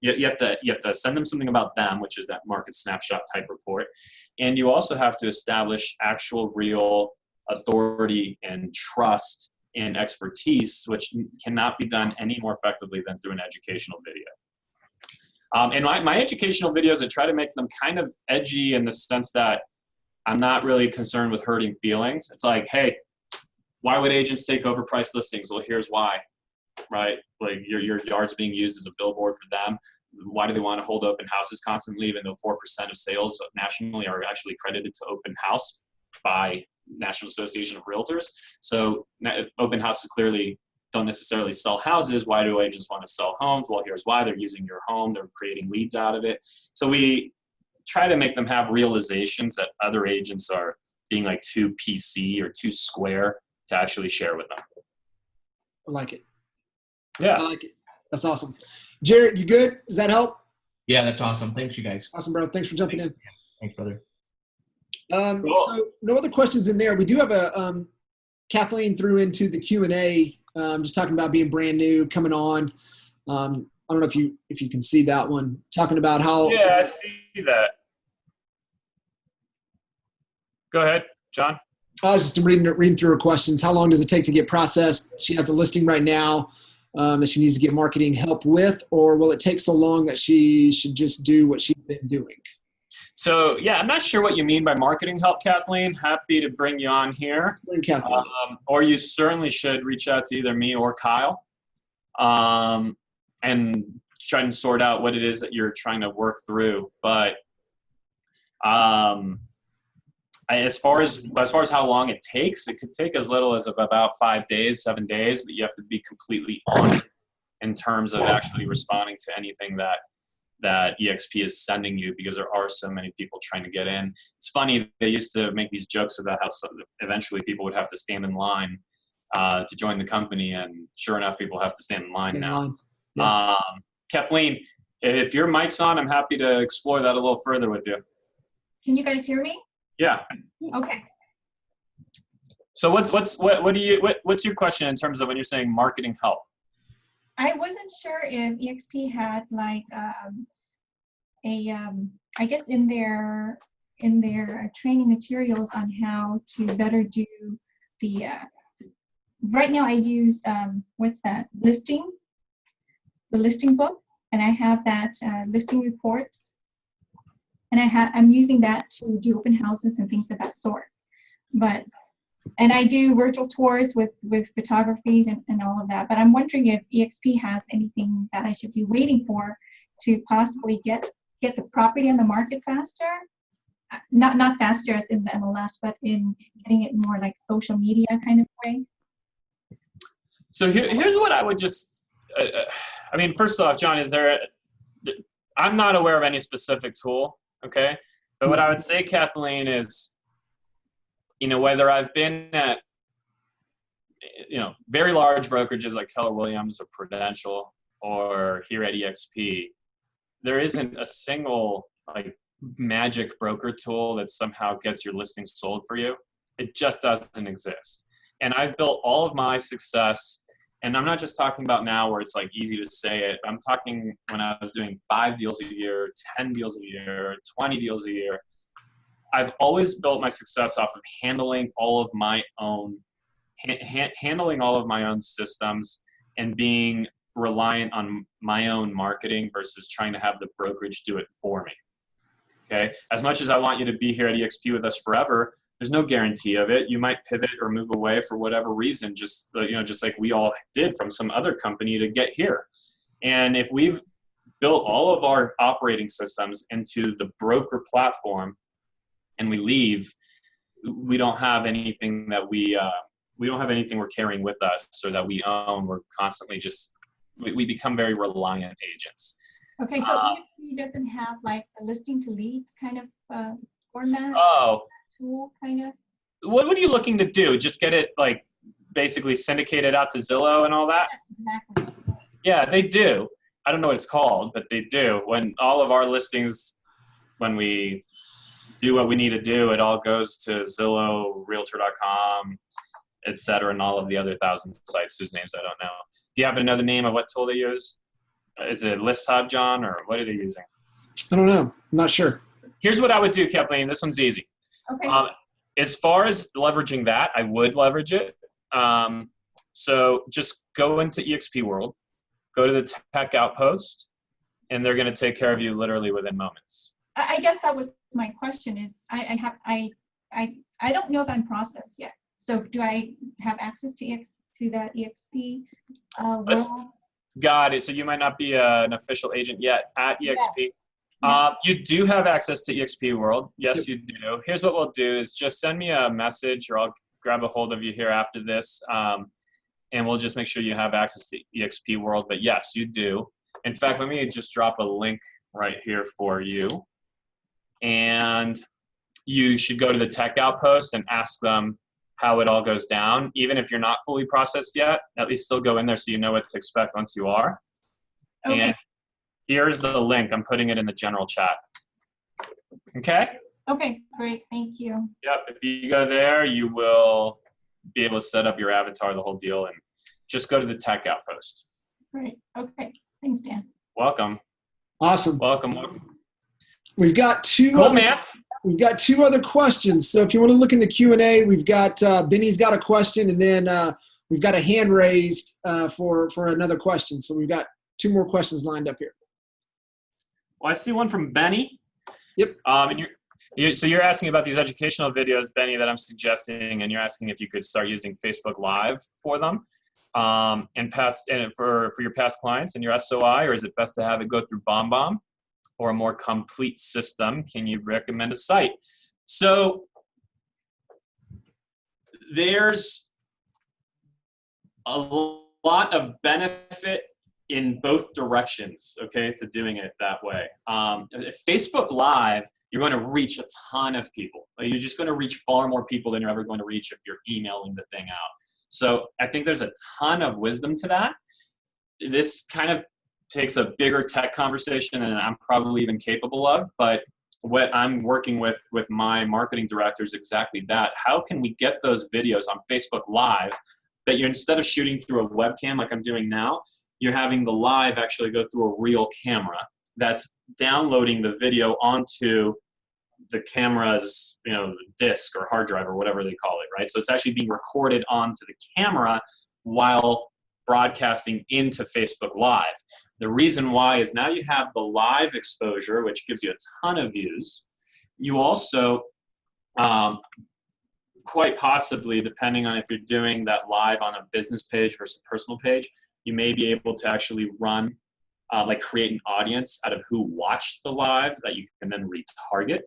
You have to send them something about them, which is that market snapshot type report. And you also have to establish actual real authority and trust and expertise, which cannot be done any more effectively than through an educational video. And my educational videos, I try to make them kind of edgy in the sense that I'm not really concerned with hurting feelings. It's like, hey, why would agents take overpriced listings? Well, here's why, right? Like your yard's being used as a billboard for them. Why do they want to hold open houses constantly, even though 4% of sales nationally are actually credited to open house by National Association of Realtors? So open houses clearly don't necessarily sell houses. Why do agents want to sell homes? Well, here's why. They're using your home. They're creating leads out of it. So we try to make them have realizations that other agents are being like too PC or too square to actually share with them. I like it. Yeah. I like it. That's awesome. Jared, you good? Does that help? Yeah, that's awesome. Thanks, you guys. Awesome, bro. Thanks for jumping in. Thanks, brother. Cool. So no other questions in there. We do have a Kathleen threw into the Q&A, just talking about being brand new, coming on. I don't know if you can see that one, talking about how. Yeah, I see that. Go ahead, John. I was just reading through her questions. How long does it take to get processed? She has a listing right now that she needs to get marketing help with, or will it take so long that she should just do what she's been doing? So, yeah, I'm not sure what you mean by marketing help, Kathleen. Happy to bring you on here. Bring Kathleen. Or you certainly should reach out to either me or Kyle and try and sort out what it is that you're trying to work through. But as far as how long it takes, it could take as little as about 5 days, 7 days, but you have to be completely on it in terms of actually responding to anything that EXP is sending you, because there are so many people trying to get in. It's funny, they used to make these jokes about how eventually people would have to stand in line to join the company, and sure enough, people have to stand in line now. Yeah. Kathleen, if your mic's on, I'm happy to explore that a little further with you. Can you guys hear me? Yeah. Okay. So what's your question in terms of when you're saying marketing help? I wasn't sure if EXP had like I guess in their training materials on how to better do the right now I use what's that listing, the listing book, and I have that listing reports, and I'm using that to do open houses and things of that sort. And I do virtual tours with photography and all of that. But I'm wondering if EXP has anything that I should be waiting for to possibly get the property on the market faster. Not faster as in the MLS, but in getting it more like social media kind of way. So here's what I would just, I mean, first off, John, I'm not aware of any specific tool, okay? But what I would say, Kathleen, is, whether I've been at, very large brokerages like Keller Williams or Prudential or here at EXP, there isn't a single magic broker tool that somehow gets your listing sold for you. It just doesn't exist. And I've built all of my success, and I'm not just talking about now where it's easy to say it. I'm talking when I was doing 5 deals a year, 10 deals a year, 20 deals a year. I've always built my success off of handling all of my own systems and being reliant on my own marketing versus trying to have the brokerage do it for me. Okay. As much as I want you to be here at EXP with us forever, there's no guarantee of it. You might pivot or move away for whatever reason, just like we all did from some other company to get here. And if we've built all of our operating systems into the broker platform and we leave, we don't have anything that we don't have anything we're carrying with us or that we own. We're constantly we become very reliant agents. Okay, so EXP doesn't have a listing to leads kind of format? Tool kind of? What are you looking to do? Just get it basically syndicated out to Zillow and all that? Yeah, exactly. Yeah, they do. I don't know what it's called, but they do. When all of our listings, when we do what we need to do, it all goes to Zillow, Realtor.com, et cetera, and all of the other 1,000 sites whose names I don't know. Do you have another name of what tool they use? Is it List Hub, John, or what are they using? I don't know. I'm not sure. Here's what I would do, Kathleen. This one's easy. Okay. As far as leveraging that, I would leverage it. So just go into EXP World, go to the Tech Outpost, and they're going to take care of you literally within moments. I guess that was my question. Is I don't know if I'm processed yet. So do I have access to that EXP world? Got it. So you might not be an official agent yet at EXP. Yeah. You do have access to EXP World. Yes, you do. Here's what we'll do is just send me a message or I'll grab a hold of you here after this. And we'll just make sure you have access to EXP World. But yes, you do. In fact, let me just drop a link right here for you. And you should go to the Tech Outpost and ask them how it all goes down. Even if you're not fully processed yet, at least still go in there so you know what to expect once you are. Okay. And here's the link. I'm putting it in the general chat. Okay? Okay, great. Thank you. Yep. If you go there, you will be able to set up your avatar, the whole deal, and just go to the Tech Outpost. Great. Okay. Thanks, Dan. Welcome. Awesome. Welcome. We've got two. Cool, man. We've got 2 other questions. So if you want to look in the Q&A, we've got Benny's got a question, and then we've got a hand raised for another question. So we've got 2 more questions lined up here. Well, I see one from Benny. Yep. And so you're asking about these educational videos, Benny, that I'm suggesting, and you're asking if you could start using Facebook Live for them and for your past clients and your SOI, or is it best to have it go through BombBomb or a more complete system? Can you recommend a site? So there's a lot of benefit in both directions, okay, to doing it that way. Facebook Live, you're going to reach a ton of people. You're just going to reach far more people than you're ever going to reach if you're emailing the thing out. So I think there's a ton of wisdom to that. This kind of takes a bigger tech conversation than I'm probably even capable of, but what I'm working with my marketing director is exactly that. How can we get those videos on Facebook Live that you're, instead of shooting through a webcam like I'm doing now, you're having the live actually go through a real camera that's downloading the video onto the camera's, disk or hard drive or whatever they call it, right? So it's actually being recorded onto the camera while broadcasting into Facebook Live. The reason why is now you have the live exposure, which gives you a ton of views. You also, quite possibly, depending on if you're doing that live on a business page versus a personal page, you may be able to actually run, create an audience out of who watched the live that you can then retarget.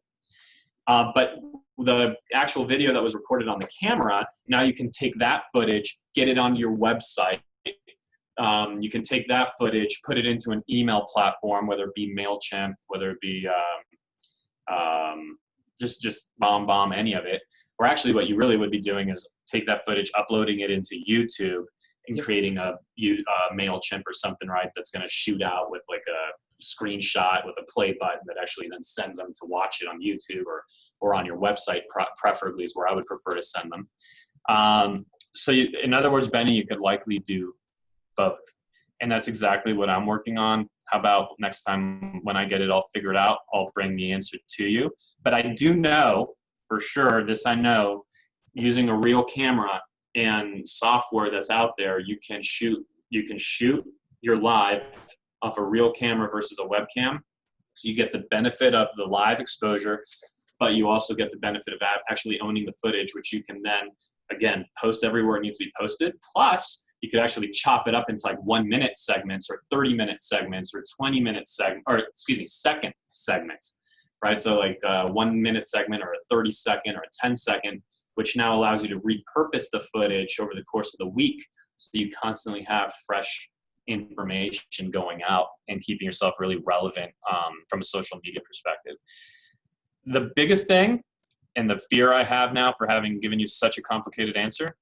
But the actual video that was recorded on the camera, now you can take that footage, get it onto your website. You can take that footage, put it into an email platform, whether it be MailChimp, whether it be just bomb, any of it. Or actually what you really would be doing is take that footage, uploading it into YouTube and creating a MailChimp or something, right, that's going to shoot out with like a screenshot with a play button that actually then sends them to watch it on YouTube or on your website, preferably is where I would prefer to send them. So in other words, Benny, you could likely do both. And that's exactly what I'm working on. How about next time when I get it all figured out, I'll bring the answer to you. But I do know for sure, this I know, using a real camera and software that's out there, you can shoot your live off a real camera versus a webcam. So you get the benefit of the live exposure, but you also get the benefit of actually owning the footage, which you can then, again, post everywhere it needs to be posted. Plus, you could actually chop it up into like 1-minute segments or 30-minute segments or 20-minute second segments, right? So like a 1-minute segment or a 30-second or a 10-second, which now allows you to repurpose the footage over the course of the week. So you constantly have fresh information going out and keeping yourself really relevant from a social media perspective. The biggest thing and the fear I have now for having given you such a complicated answer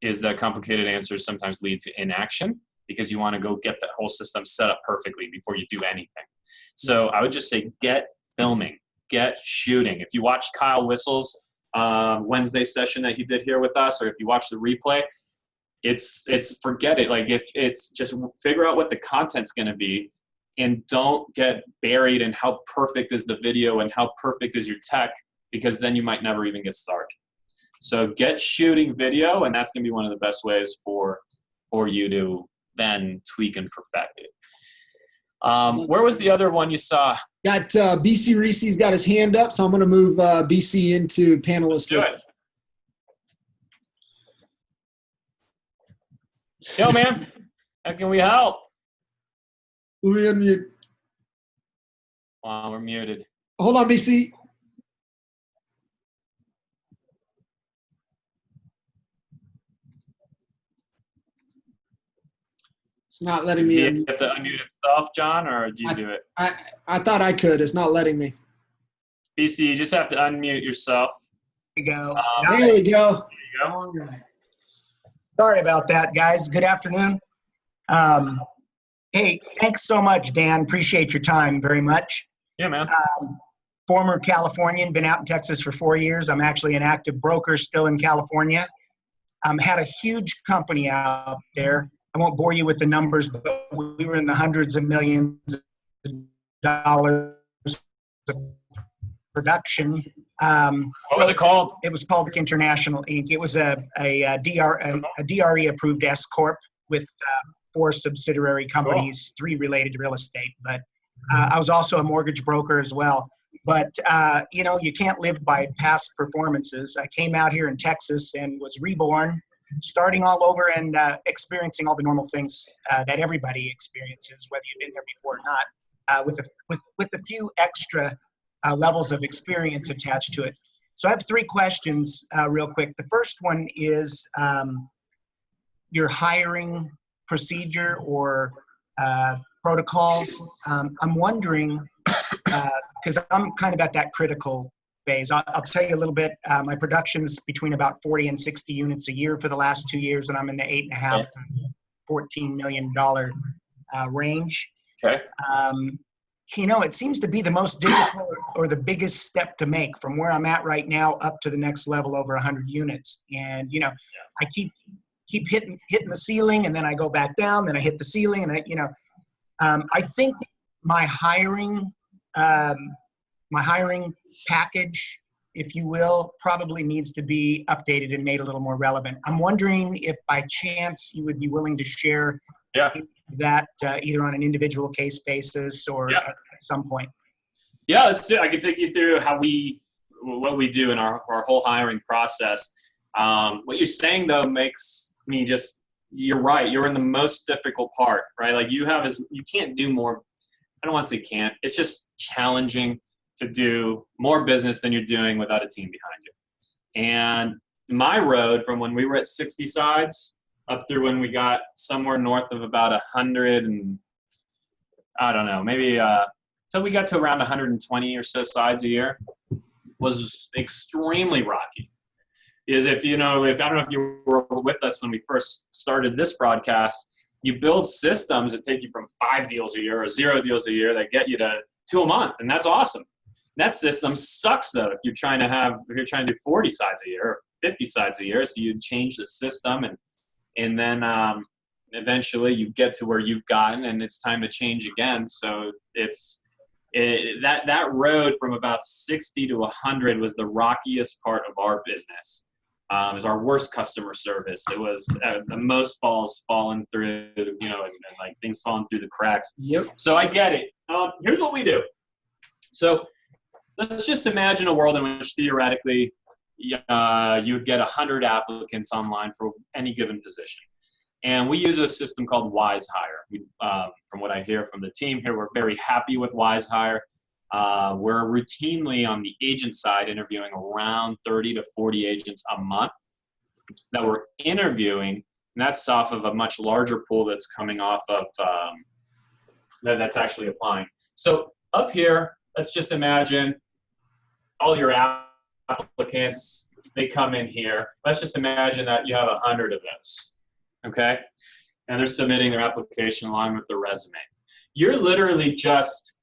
is that complicated answers sometimes lead to inaction because you want to go get the whole system set up perfectly before you do anything. So I would just say get filming, get shooting. If you watched Kyle Whistle's Wednesday session that he did here with us, or if you watch the replay, it's forget it. Like if it's just figure out what the content's going to be and don't get buried in how perfect is the video and how perfect is your tech, because then you might never even get started. So get shooting video, and that's going to be one of the best ways for you to then tweak and perfect it. Where was the other one you saw? Got BC Reese's got his hand up, so I'm going to move BC into panelist. Do it. Yo, man. How can we help? Let me unmute. Wow, we're muted. Hold on, BC. It's not letting me. Do you have to unmute himself, John, or do you do it? I thought I could. It's not letting me. BC, you just have to unmute yourself. There you go. There we go. There you go. All right. Sorry about that, guys. Good afternoon. Hey, thanks so much, Dan. Appreciate your time very much. Yeah, man. Former Californian, been out in Texas for 4 years. I'm actually an active broker still in California. Had a huge company out there. I won't bore you with the numbers, but we were in the hundreds of millions of dollars of production. What was it called? It was called International Inc. It was a DRE approved S Corp with 4 subsidiary companies, 3 related to real estate. But I was also a mortgage broker as well. But you can't live by past performances. I came out here in Texas and was reborn, starting all over and experiencing all the normal things that everybody experiences, whether you've been there before or not, with a few extra levels of experience attached to it. So I have 3 questions real quick. The first one is your hiring procedure or protocols. I'm wondering, because I'm kind of at that critical phase. I'll tell you a little bit. My production's between about 40 and 60 units a year for the last 2 years, and I'm in the $8.5 to $14 million range. Okay. It seems to be the most difficult or the biggest step to make from where I'm at right now up to the next level over 100 units. And, I keep hitting the ceiling, and then I go back down, then I hit the ceiling, and I think my hiring package, if you will, probably needs to be updated and made a little more relevant. I'm wondering if by chance you would be willing to share that either on an individual case basis or at some point. Yeah, let's do it. I can take you through what we do in our whole hiring process. What you're saying though makes me you're right. You're in the most difficult part, right? Like you can't do more. I don't want to say can't. It's just challenging to do more business than you're doing without a team behind you. And my road from when we were at 60 sides up through when we got somewhere north of about 100 and I don't know, maybe till we got to around 120 or so sides a year was extremely rocky. Is if I don't know if you were with us when we first started this broadcast, you build systems that take you from 5 deals a year or 0 deals a year that get you to 2 a month, and that's awesome. That system sucks though if you're trying to do 40 sides a year or 50 sides a year. So you change the system and then eventually you get to where you've gotten and it's time to change again. So that road from about 60 to 100 was the rockiest part of our business. It was our worst customer service. It was the most balls falling through, and like things falling through the cracks. Yep. So I get it. Here's what we do. So let's just imagine a world in which theoretically you would get 100 applicants online for any given position. And we use a system called Wise Hire. From what I hear from the team here, we're very happy with Wise Hire. We're routinely on the agent side interviewing around 30 to 40 agents a month that we're interviewing. And that's off of a much larger pool that's coming off of that's actually applying. So up here, let's just imagine all your applicants, they come in here. Let's just imagine that you have 100 of those, okay? And they're submitting their application along with their resume. You're literally just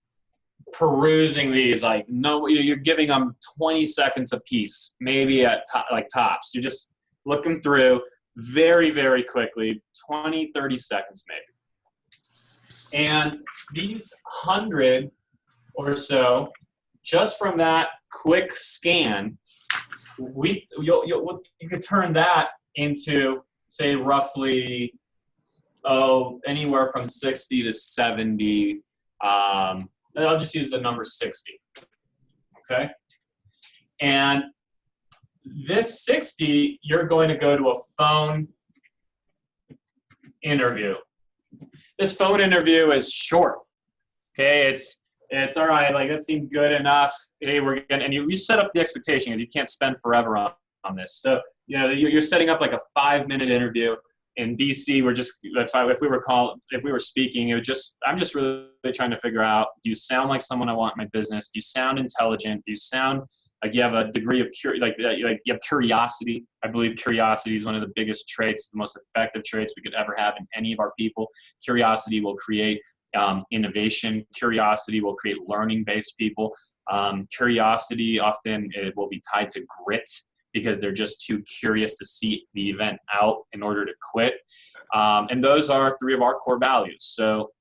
perusing these, you're giving them 20 seconds a piece, maybe at tops. You're just looking through very, very quickly, 20, 30 seconds maybe. And these 100 or so, just from that quick scan, you could turn that into, say, roughly, anywhere from 60 to 70. I'll just use the number 60, okay? And this 60, you're going to go to a phone interview. This phone interview is short, okay? It's all right, that seemed good enough. Hey, we're gonna, and you set up the expectation because you can't spend forever on this. So, you're setting up like a 5-minute interview. In DC, if we were speaking, I'm just really trying to figure out, do you sound like someone I want in my business? Do you sound intelligent? Do you sound like you have a degree of you have curiosity? I believe curiosity is one of the biggest traits, the most effective traits we could ever have in any of our people. Curiosity will create innovation. Curiosity will create learning-based people. Curiosity often it will be tied to grit, because they're just too curious to see the event out in order to quit. And those are 3 of our core values. So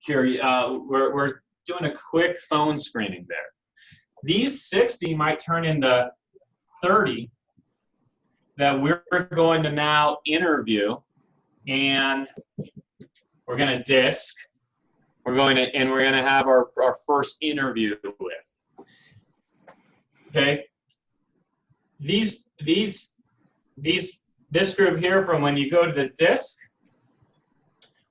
we're doing a quick phone screening there. These 60 might turn into 30 that we're going to now interview, and we're going to disc. We're going to have our first interview with. Okay. This group here, from when you go to the disc,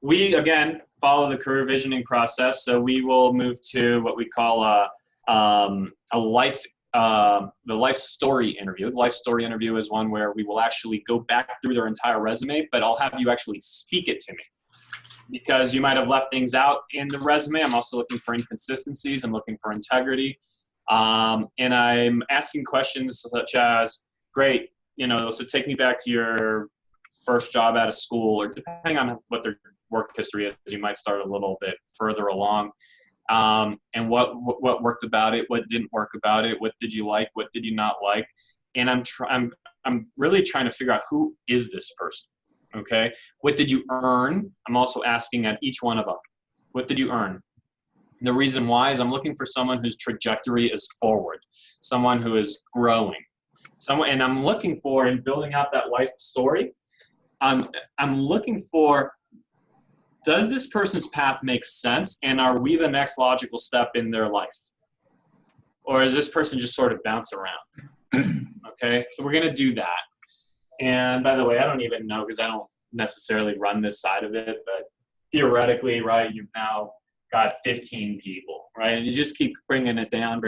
we again follow the career visioning process. So we will move to what we call the life story interview. The life story interview is one where we will actually go back through their entire resume, but I'll have you actually speak it to me, because you might have left things out in the resume. I'm also looking for inconsistencies. I'm looking for integrity. And I'm asking questions such as, great, so take me back to your first job out of school, or depending on what their work history is, you might start a little bit further along. And what worked about it, what didn't work about it, what did you like, what did you not like? And I'm really trying to figure out, who is this person? Okay. What did you earn? I'm also asking at each one of them, what did you earn? The reason why is I'm looking for someone whose trajectory is forward, someone who is growing, and I'm looking for, in building out that life story, I'm looking for, does this person's path make sense, and are we the next logical step in their life? Or is this person just sort of bounce around? Okay, so we're gonna do that. And by the way, I don't even know, because I don't necessarily run this side of it, but theoretically, right, you've now got 15 people, right? And you just keep bringing it down.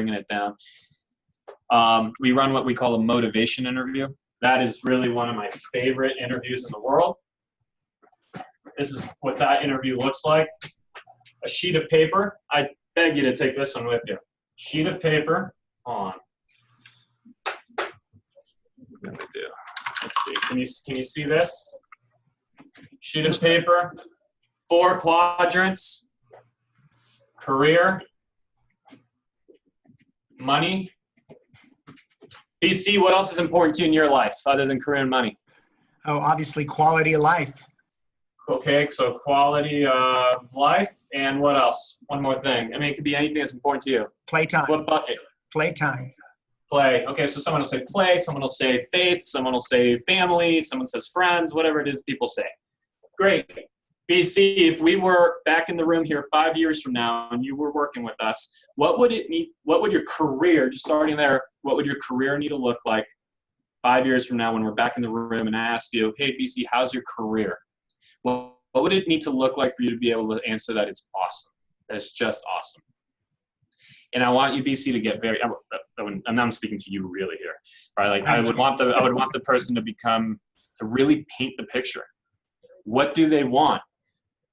We run what we call a motivation interview. That is really one of my favorite interviews in the world. This is what that interview looks like. A sheet of paper. I beg you to take this one with you. Sheet of paper on. What am I gonna do? Let's see. Can you see this? Sheet of paper. 4 quadrants. Career. Money. BC, what else is important to you in your life other than career and money? Oh, obviously quality of life. Okay, so quality of life, and what else? One more thing. I mean, it could be anything that's important to you. Playtime. What bucket? Playtime. Play. Okay, so someone will say play, someone will say faith, someone will say family, someone says friends, whatever it is people say. Great. BC, if we were back in the room here 5 years from now and you were working with us, what would your career, just starting there, what would your career need to look like 5 years from now when we're back in the room and I asked you, hey, BC, how's your career? Well, what would it need to look like for you to be able to answer that it's awesome? That it's just awesome. And I want you, BC, to get very, and I'm speaking to you really here, right? Like I would want the person to really paint the picture. What do they want?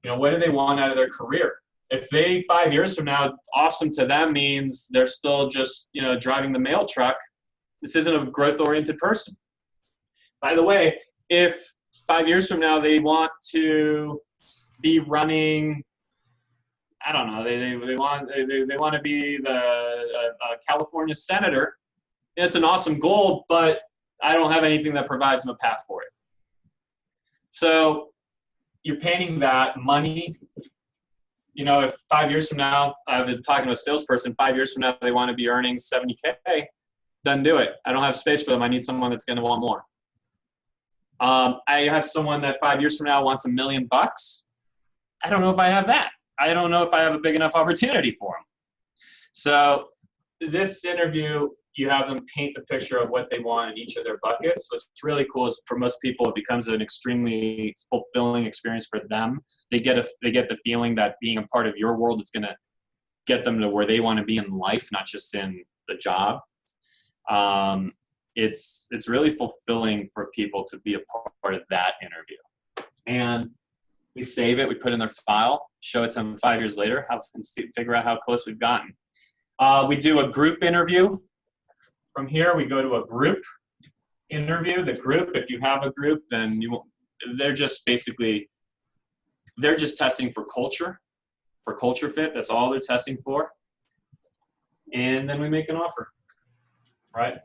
You know, what do they want out of their career? If they 5 years from now, awesome to them means they're still just, you know, driving the mail truck. This isn't a growth-oriented person. By the way, if 5 years from now they want to be running, I don't know, they want to be the California senator, it's an awesome goal, but I don't have anything that provides them a path for it. So you're painting that money. You know, if 5 years from now, I've been talking to a salesperson, 5 years from now they want to be earning 70K, doesn't do it. I don't have space for them. I need someone that's going to want more. I have someone that 5 years from now wants $1 million. I don't know if I have that. I don't know if I have a big enough opportunity for them. So this interview, you have them paint the picture of what they want in each of their buckets. So it's really cool. Is for most people, it becomes an extremely fulfilling experience for them. They get the feeling that being a part of your world is going to get them to where they want to be in life, not just in the job. It's really fulfilling for people to be a part of that interview. And we save it, we put it in their file, show it to them 5 years later, and figure out how close we've gotten. We do a group interview. From here, we go to a group interview. The group, if you have a group, then they're just testing for culture fit. That's all they're testing for. And then we make an offer, right?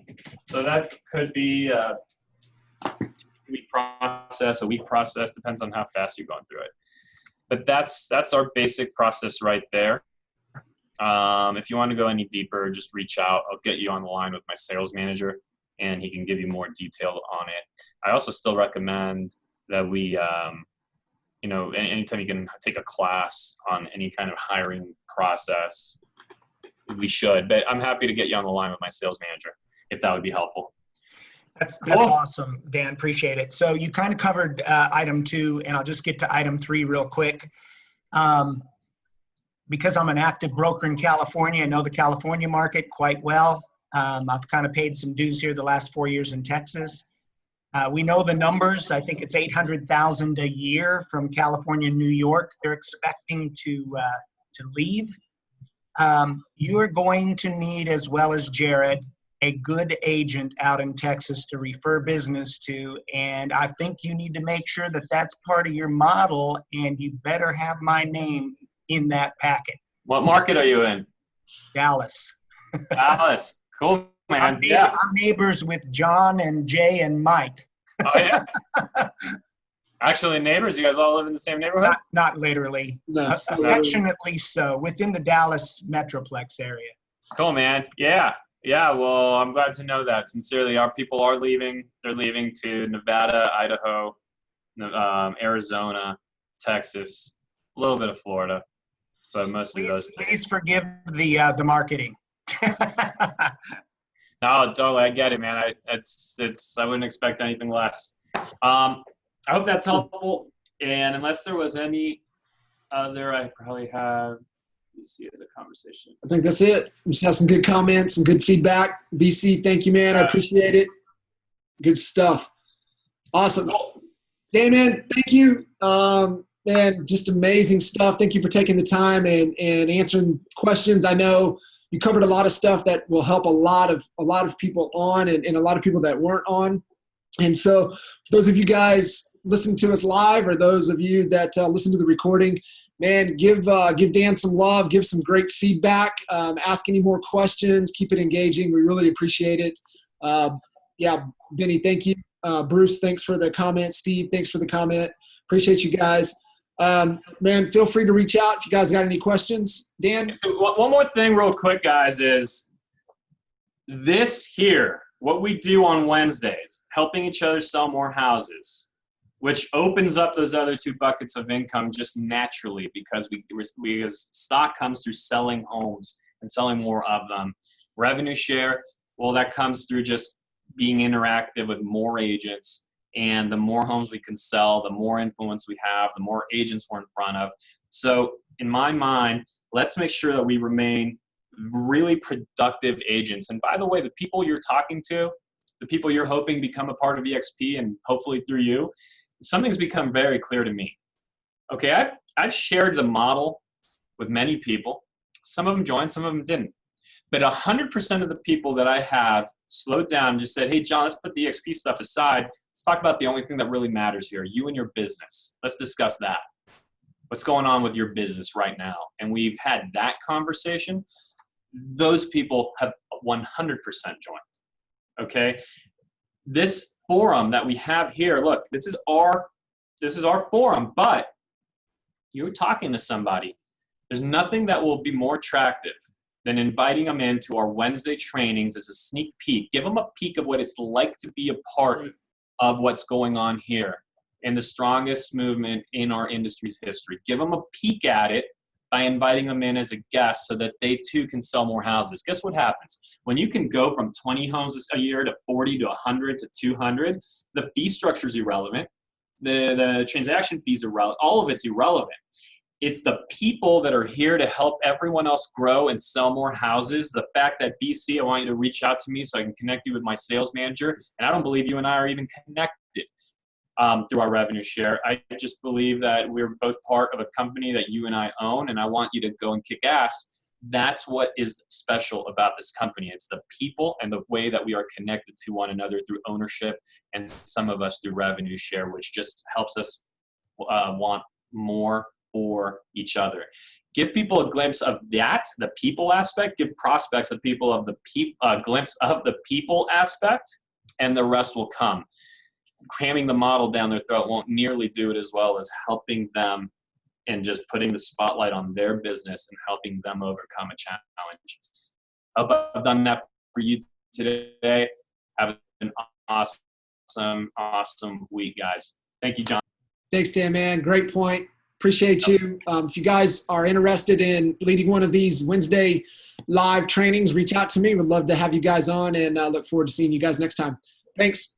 So that could be a 2-week process, a week process, depends on how fast you're going through it. But that's our basic process right there. If you want to go any deeper, just reach out. I'll get you on the line with my sales manager, and he can give you more detail on it. I also still recommend that we, anytime you can take a class on any kind of hiring process, we should. But I'm happy to get you on the line with my sales manager, if that would be helpful. That's awesome, Dan. Appreciate it. So you kind of covered item 2, and I'll just get to item 3 real quick. Because I'm an active broker in California, I know the California market quite well. I've kind of paid some dues here the last 4 years in Texas. We know the numbers. I think it's 800,000 a year from California and New York. They're expecting to leave. You are going to need, as well as Jared, a good agent out in Texas to refer business to. And I think you need to make sure that that's part of your model, and you better have my name in that packet. What market are you in? Dallas. Dallas. Cool, man. I'm neighbors with John and Jay and Mike. Oh, yeah. Actually, neighbors, you guys all live in the same neighborhood? Not literally. No, Affectionately so, within the Dallas Metroplex area. Cool, man. Yeah. Yeah. Well, I'm glad to know that. Sincerely, our people are leaving. They're leaving to Nevada, Idaho, Arizona, Texas, a little bit of Florida, but mostly those things. Please forgive the marketing. No, totally. I get it, man. I wouldn't expect anything less. I hope that's helpful. And unless there was any other, I probably have, let's see, as a conversation. I think that's it. We just have some good comments, some good feedback. BC, thank you, man. I appreciate it. Good stuff. Awesome. Damon, thank you. Man, just amazing stuff. Thank you for taking the time and answering questions. I know you covered a lot of stuff that will help a lot of people on and a lot of people that weren't on. And so for those of you guys listening to us live or those of you that listen to the recording, man, give Dan some love, give some great feedback, ask any more questions, keep it engaging. We really appreciate it. Yeah, Benny, thank you. Bruce, thanks for the comment. Steve, thanks for the comment. Appreciate you guys. Man, feel free to reach out if you guys got any questions. Dan? So one more thing real quick, guys, is this here, what we do on Wednesdays, helping each other sell more houses, which opens up those other two buckets of income just naturally because we as stock comes through selling homes and selling more of them. Revenue share, well, that comes through just being interactive with more agents. And the more homes we can sell, the more influence we have, the more agents we're in front of. So in my mind, let's make sure that we remain really productive agents. And by the way, the people you're talking to, the people you're hoping become a part of EXP and hopefully through you, something's become very clear to me. Okay, I've shared the model with many people. Some of them joined, some of them didn't. But 100% of the people that I have slowed down and just said, hey, John, let's put the EXP stuff aside. Let's talk about the only thing that really matters here, you and your business. Let's discuss that. What's going on with your business right now? And we've had that conversation. Those people have 100% joined, okay? This forum that we have here, look, this is our forum, but you're talking to somebody. There's nothing that will be more attractive than inviting them into our Wednesday trainings as a sneak peek. Give them a peek of what it's like to be a part of what's going on here in the strongest movement in our industry's history. Give them a peek at it by inviting them in as a guest so that they too can sell more houses. Guess what happens? When you can go from 20 homes a year to 40 to 100 to 200, the fee structure is irrelevant. The transaction fees are irrelevant. All of it's irrelevant. It's the people that are here to help everyone else grow and sell more houses. The fact that BC, I want you to reach out to me so I can connect you with my sales manager. And I don't believe you and I are even connected through our revenue share. I just believe that we're both part of a company that you and I own, and I want you to go and kick ass. That's what is special about this company. It's the people and the way that we are connected to one another through ownership and some of us through revenue share, which just helps us want more for each other. Give people a glimpse of that, the people aspect. Give prospects a glimpse of the people aspect, and the rest will come. Cramming the model down their throat won't nearly do it as well as helping them and just putting the spotlight on their business and helping them overcome a challenge. I hope I've done that for you today. Have an awesome week, guys. Thank you, John. Thanks, Dan, man. Great point. Appreciate you. If you guys are interested in leading one of these Wednesday live trainings, reach out to me. We'd love to have you guys on, and look forward to seeing you guys next time. Thanks.